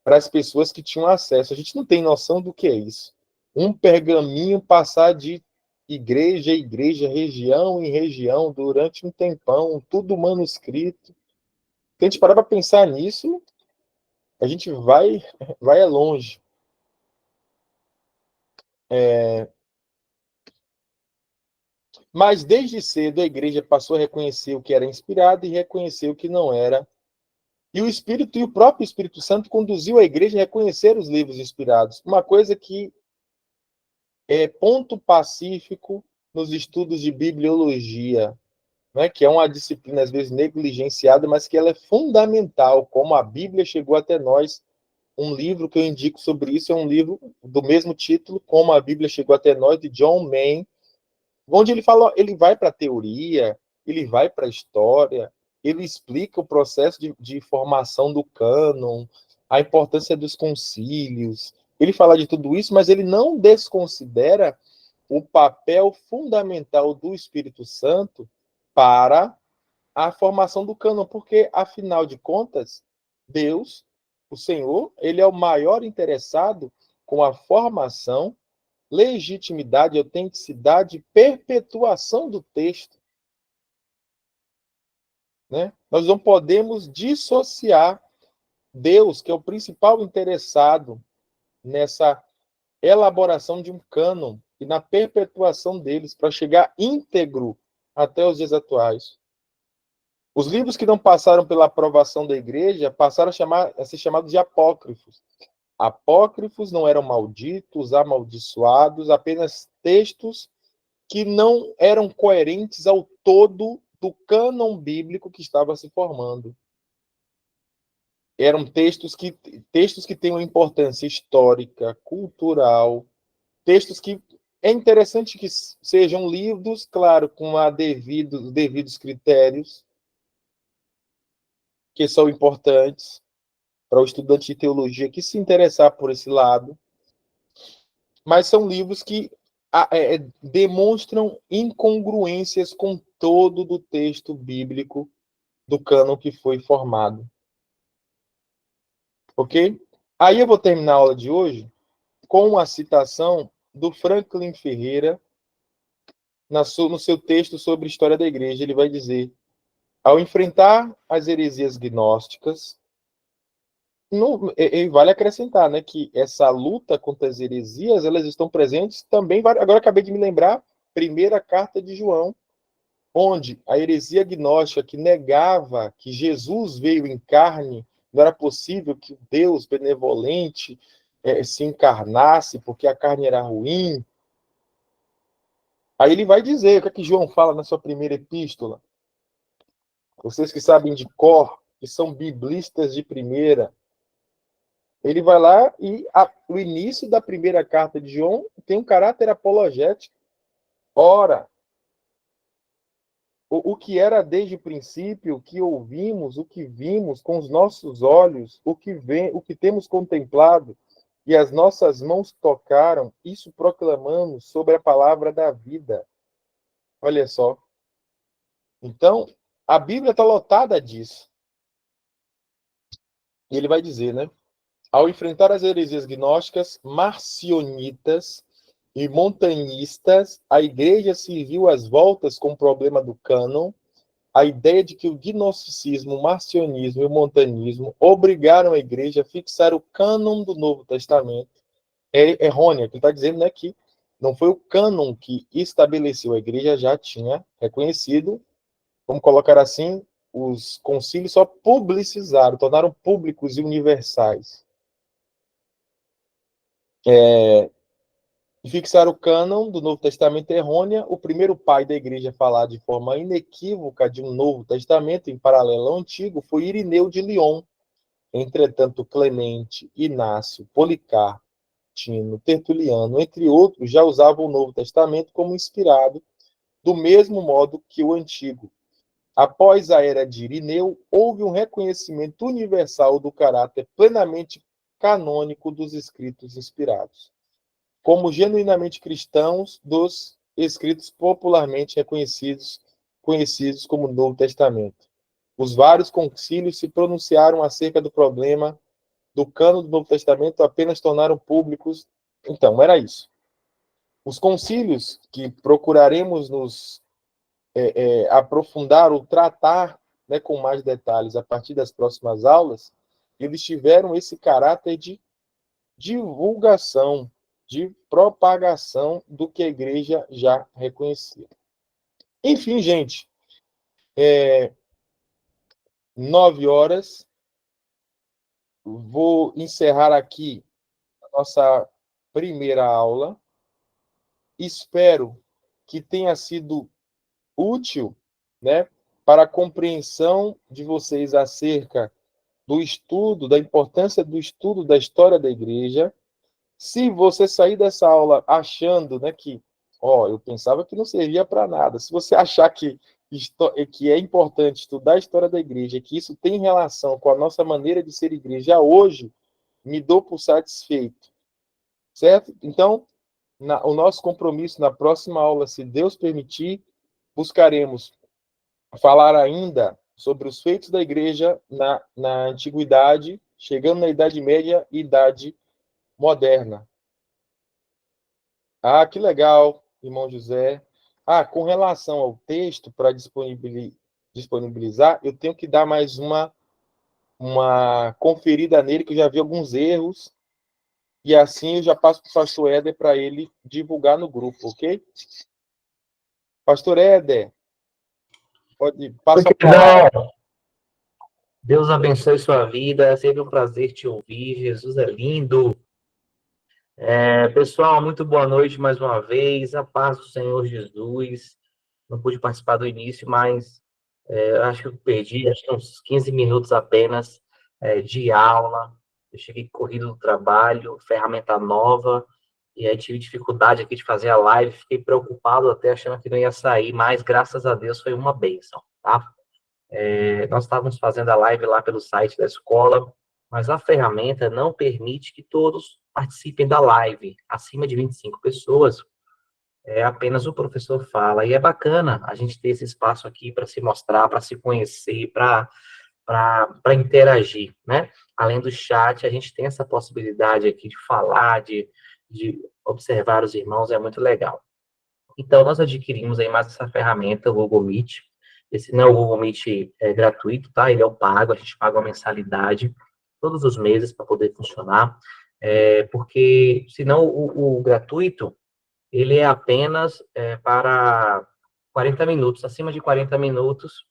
Para as pessoas que tinham acesso. A gente não tem noção do que é isso. Um pergaminho passar de igreja a igreja, região em região, durante um tempão, tudo manuscrito. Se a gente parar para pensar nisso, a gente vai longe. Mas desde cedo a igreja passou a reconhecer o que era inspirado e reconhecer o que não era. E o Espírito e o próprio Espírito Santo conduziu a igreja a reconhecer os livros inspirados. Uma coisa que é ponto pacífico nos estudos de bibliologia, né, que é uma disciplina às vezes negligenciada, mas que ela é fundamental, como a Bíblia chegou até nós. Um livro que eu indico sobre isso é um livro do mesmo título, Como a Bíblia Chegou até Nós, de John Main, onde ele fala, ele vai para a teoria, ele vai para a história, ele explica o processo de formação do cânon, a importância dos concílios. Ele fala de tudo isso, mas ele não desconsidera o papel fundamental do Espírito Santo para a formação do cânon, porque, afinal de contas, Deus, o Senhor, ele é o maior interessado com a formação, legitimidade, autenticidade e perpetuação do texto. Né? Nós não podemos dissociar Deus, que é o principal interessado nessa elaboração de um cânon e na perpetuação deles, para chegar íntegro até os dias atuais. Os livros que não passaram pela aprovação da igreja passaram a ser chamados de apócrifos. Apócrifos não eram malditos, amaldiçoados, apenas textos que não eram coerentes ao todo do cânon bíblico que estava se formando. Eram textos que têm uma importância histórica, cultural, textos que é interessante que sejam lidos, claro, com devidos critérios, que são importantes para o estudante de teologia que se interessar por esse lado. mas são livros que demonstram incongruências com todo o texto bíblico do cânon que foi formado. Ok? Aí eu vou terminar a aula de hoje com uma citação do Franklin Ferreira no seu texto sobre a história da igreja. Ele vai dizer: ao enfrentar as heresias gnósticas, e vale acrescentar, né, que essa luta contra as heresias, elas estão presentes também, agora acabei de me lembrar, primeira carta de João, onde a heresia gnóstica que negava que Jesus veio em carne, não era possível que Deus benevolente se encarnasse porque a carne era ruim. Aí ele vai dizer, o que é que João fala na sua primeira epístola? Vocês que sabem de cor, que são biblistas de primeira, ele vai lá e o início da primeira carta de João tem um caráter apologético. Ora, o que era desde o princípio, o que ouvimos, o que vimos com os nossos olhos, o que temos contemplado e as nossas mãos tocaram, isso proclamamos sobre a palavra da vida. Olha só. Então, a Bíblia está lotada disso. E ele vai dizer, né? Ao enfrentar as heresias gnósticas, marcionitas e montanistas, a igreja se viu às voltas com o problema do cânon, a ideia de que o gnosticismo, o marcionismo e o montanismo obrigaram a igreja a fixar o cânon do Novo Testamento é errônea. O que ele está dizendo é que não foi o cânon que estabeleceu, a igreja já tinha reconhecido, vamos colocar assim, os concílios só publicizaram, tornaram públicos e universais. Fixar o cânon do Novo Testamento é errônea. O primeiro pai da igreja a falar de forma inequívoca de um Novo Testamento em paralelo ao Antigo foi Irineu de Lyon. Entretanto, Clemente, Inácio, Policarpo, Tino, Tertuliano, entre outros, já usavam o Novo Testamento como inspirado, do mesmo modo que o Antigo. Após a era de Irineu, houve um reconhecimento universal do caráter plenamente canônico dos escritos inspirados, como genuinamente cristãos dos escritos popularmente conhecidos como Novo Testamento. Os vários concílios se pronunciaram acerca do problema do cânon do Novo Testamento, apenas tornaram públicos. Então, era isso. Os concílios, que procuraremos nos aprofundar ou tratar, né, com mais detalhes a partir das próximas aulas, eles tiveram esse caráter de divulgação, de propagação do que a igreja já reconhecia. Enfim, gente, 9h. Vou encerrar aqui a nossa primeira aula. Espero que tenha sido útil, né, para a compreensão de vocês acerca do estudo, da importância do estudo da história da igreja. Se você sair dessa aula achando, né, que, eu pensava que não servia para nada, se você achar que é importante estudar a história da igreja, que isso tem relação com a nossa maneira de ser igreja hoje, me dou por satisfeito, certo? Então, o nosso compromisso na próxima aula, se Deus permitir, buscaremos falar ainda sobre os feitos da igreja na antiguidade, chegando na Idade Média e Idade Moderna. Ah, que legal, irmão José. Com relação ao texto, para disponibilizar, eu tenho que dar mais uma conferida nele, que eu já vi alguns erros, e assim eu já passo para o pastor Éder para ele divulgar no grupo, ok? Pastor Éder, passa a palavra. Deus abençoe sua vida, é sempre um prazer te ouvir, Jesus é lindo. Pessoal, muito boa noite mais uma vez, a paz do Senhor Jesus. Não pude participar do início, mas acho que eu perdi, acho que uns 15 minutos apenas de aula. Eu cheguei corrido do trabalho, ferramenta nova, e aí tive dificuldade aqui de fazer a live, fiquei preocupado até achando que não ia sair, mas graças a Deus foi uma bênção, tá? Nós estávamos fazendo a live lá pelo site da escola, mas a ferramenta não permite que todos participem da live. Acima de 25 pessoas, apenas o professor fala. E é bacana a gente ter esse espaço aqui para se mostrar, para se conhecer, para interagir, né? Além do chat, a gente tem essa possibilidade aqui de falar, de observar os irmãos, é muito legal. Então, nós adquirimos aí mais essa ferramenta, o Google Meet. Esse não é o Google Meet gratuito, tá? Ele é o pago, a gente paga uma mensalidade todos os meses para poder funcionar, porque senão o gratuito, ele é apenas para 40 minutos. Acima de 40 minutos,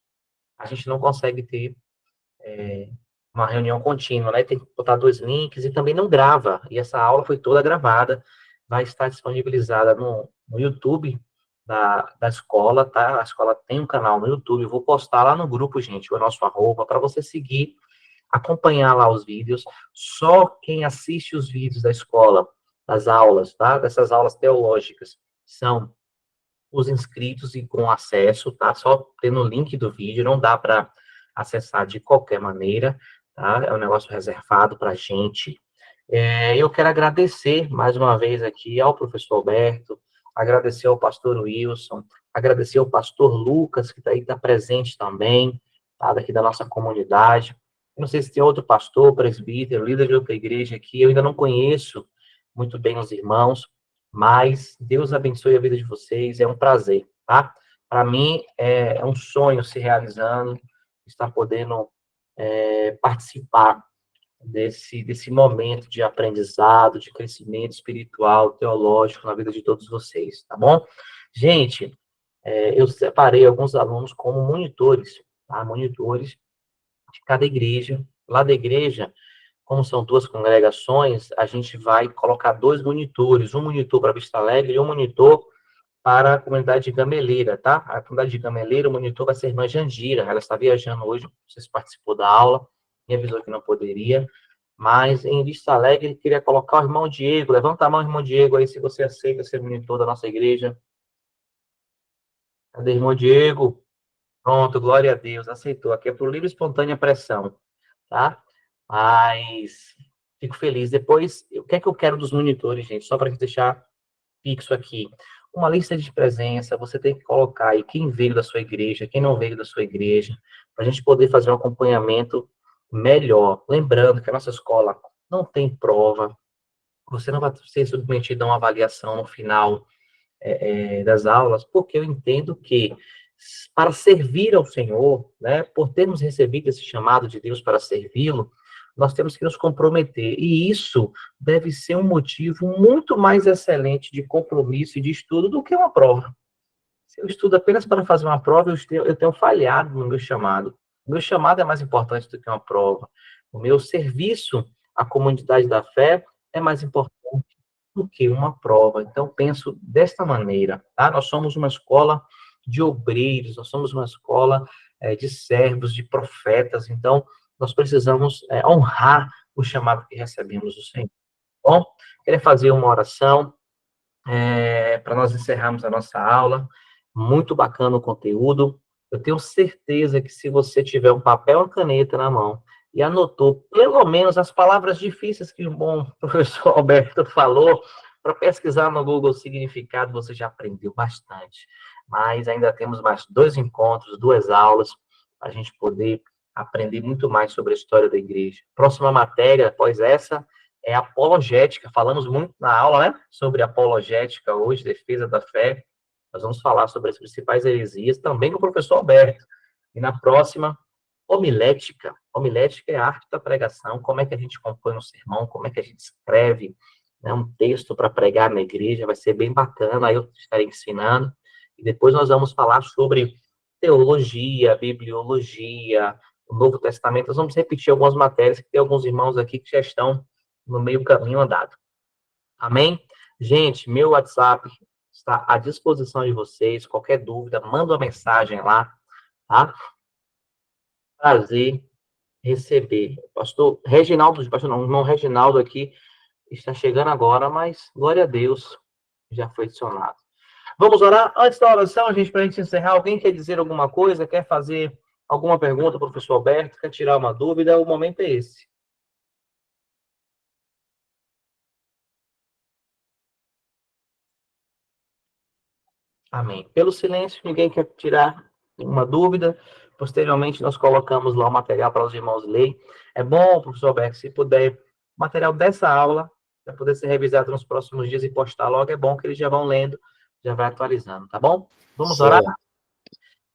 a gente não consegue ter uma reunião contínua, né? Tem que botar 2 links e também não grava. E essa aula foi toda gravada, vai estar disponibilizada no YouTube da escola, tá? A escola tem um canal no YouTube, eu vou postar lá no grupo, gente, o nosso arroba, para você seguir, acompanhar lá os vídeos. Só quem assiste os vídeos da escola, das aulas, tá? Dessas aulas teológicas, são os inscritos e com acesso, tá? Só tendo o link do vídeo, não dá para acessar de qualquer maneira, tá? É um negócio reservado para a gente. Eu quero agradecer mais uma vez aqui ao professor Alberto, agradecer ao pastor Wilson, agradecer ao pastor Lucas, que está presente também, tá? Daqui da nossa comunidade. Eu não sei se tem outro pastor, presbítero, líder de outra igreja aqui, eu ainda não conheço muito bem os irmãos, mas Deus abençoe a vida de vocês, é um prazer, tá? Para mim, é um sonho se realizando, estar podendo participar desse momento de aprendizado, de crescimento espiritual, teológico na vida de todos vocês, tá bom? Gente, eu separei alguns alunos como monitores, tá? Monitores de cada igreja. Lá da igreja, como são 2 congregações, a gente vai colocar 2 monitores, um monitor para Vista Alegre e um monitor para a comunidade de Gameleira, tá? A comunidade de Gameleira, o monitor vai ser a irmã Jandira, ela está viajando hoje, não sei se participou da aula, me avisou que não poderia, mas em Vista Alegre, queria colocar o irmão Diego. Levanta a mão, irmão Diego, aí, se você aceita ser monitor da nossa igreja. Cadê o irmão Diego? Pronto, glória a Deus, aceitou. Aqui é por livre e espontânea pressão, tá? Mas fico feliz. Depois, o que é que eu quero dos monitores, gente? Só para deixar fixo aqui. Uma lista de presença, você tem que colocar aí quem veio da sua igreja, quem não veio da sua igreja, para a gente poder fazer um acompanhamento melhor. Lembrando que a nossa escola não tem prova, você não vai ser submetido a uma avaliação no final das aulas, porque eu entendo que para servir ao Senhor, né, por termos recebido esse chamado de Deus para servi-lo, nós temos que nos comprometer, e isso deve ser um motivo muito mais excelente de compromisso e de estudo do que uma prova. Se eu estudo apenas para fazer uma prova, eu tenho falhado no meu chamado. O meu chamado é mais importante do que uma prova. O meu serviço à comunidade da fé é mais importante do que uma prova. Então, penso desta maneira, tá? Nós somos uma escola de obreiros, nós somos uma escola de servos, de profetas. Então, nós precisamos honrar o chamado que recebemos do Senhor. Bom, queria fazer uma oração para nós encerrarmos a nossa aula. Muito bacana o conteúdo. Eu tenho certeza que se você tiver um papel e uma caneta na mão e anotou pelo menos as palavras difíceis que o bom professor Alberto falou, para pesquisar no Google o significado, você já aprendeu bastante. Mas ainda temos mais 2 encontros, 2 aulas, para a gente poder aprender muito mais sobre a história da igreja. Próxima matéria, após essa, é apologética. Falamos muito na aula, né, sobre apologética hoje, defesa da fé. Nós vamos falar sobre as principais heresias, também com o professor Alberto. E na próxima, homilética. Homilética é a arte da pregação, como é que a gente compõe um sermão, como é que a gente escreve, né, um texto para pregar na igreja, vai ser bem bacana, aí eu estarei ensinando. E depois nós vamos falar sobre teologia, bibliologia, o Novo Testamento. Nós vamos repetir algumas matérias, que tem alguns irmãos aqui que já estão no meio caminho andado. Amém? Gente, meu WhatsApp está à disposição de vocês. Qualquer dúvida, manda uma mensagem lá, tá? Prazer receber. Pastor Reginaldo, pastor não, irmão Reginaldo aqui está chegando agora, mas glória a Deus, já foi adicionado. Vamos orar? Antes da oração, gente, para a gente encerrar, alguém quer dizer alguma coisa, quer fazer alguma pergunta, professor Alberto, quer tirar uma dúvida? O momento é esse. Amém. Pelo silêncio, ninguém quer tirar uma dúvida. Posteriormente, nós colocamos lá o material para os irmãos lerem. É bom, professor Alberto, se puder, o material dessa aula, para poder ser revisado nos próximos dias e postar logo, é bom que eles já vão lendo, já vai atualizando, tá bom? Vamos orar?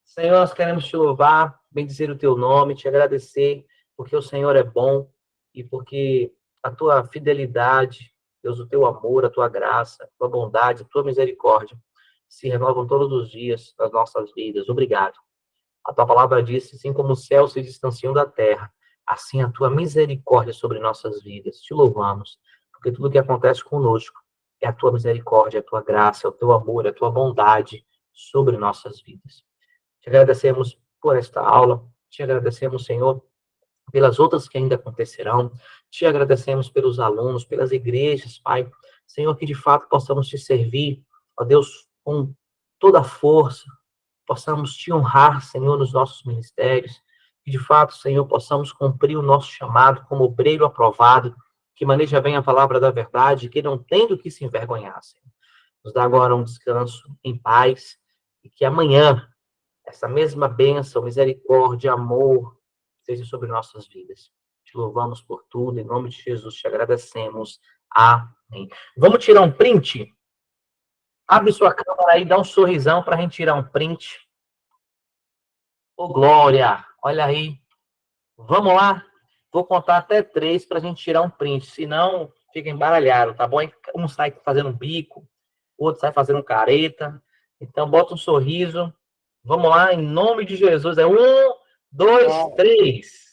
Senhor, nós queremos te louvar, bendizer o teu nome, te agradecer, porque o Senhor é bom e porque a tua fidelidade, Deus, o teu amor, a tua graça, a tua bondade, a tua misericórdia se renovam todos os dias nas nossas vidas. Obrigado. A tua palavra diz, assim como os céus se distanciam da terra, assim a tua misericórdia sobre nossas vidas. Te louvamos, porque tudo que acontece conosco é a tua misericórdia, a tua graça, o teu amor, a tua bondade sobre nossas vidas. Te agradecemos por esta aula, te agradecemos, Senhor, pelas outras que ainda acontecerão, te agradecemos pelos alunos, pelas igrejas, Pai. Senhor, que de fato possamos te servir, ó Deus, com toda a força, possamos te honrar, Senhor, nos nossos ministérios, que de fato, Senhor, possamos cumprir o nosso chamado como obreiro aprovado, que maneja bem a palavra da verdade, que não tem do que se envergonhar, Senhor. Nos dá agora um descanso em paz, e que amanhã essa mesma bênção, misericórdia, amor, seja sobre nossas vidas. Te louvamos por tudo, em nome de Jesus te agradecemos. Amém. Vamos tirar um print? Abre sua câmera aí, dá um sorrisão para a gente tirar um print. Ô, Glória, olha aí. Vamos lá? Vou contar até 3 para a gente tirar um print, senão fica embaralhado, tá bom? Um sai fazendo um bico, o outro sai fazendo careta. Então, bota um sorriso. Vamos lá, em nome de Jesus. É 1, 2, 3.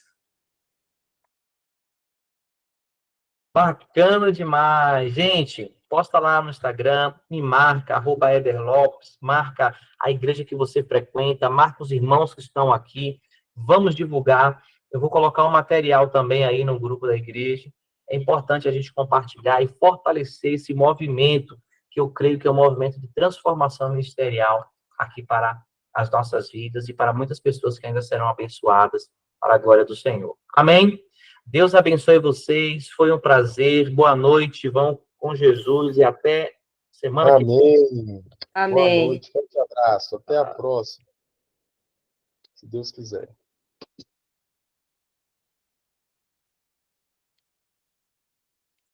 Bacana demais. Gente, posta lá no Instagram, me marca, @ederlopes, marca a igreja que você frequenta, marca os irmãos que estão aqui. Vamos divulgar. Eu vou colocar um material também aí no grupo da igreja. É importante a gente compartilhar e fortalecer esse movimento, que eu creio que é um movimento de transformação ministerial aqui para as nossas vidas e para muitas pessoas que ainda serão abençoadas para a glória do Senhor. Amém? Deus abençoe vocês. Foi um prazer. Boa noite. Vão com Jesus e até semana que vem. Amém. Boa noite. Forte abraço. Até a próxima. Se Deus quiser.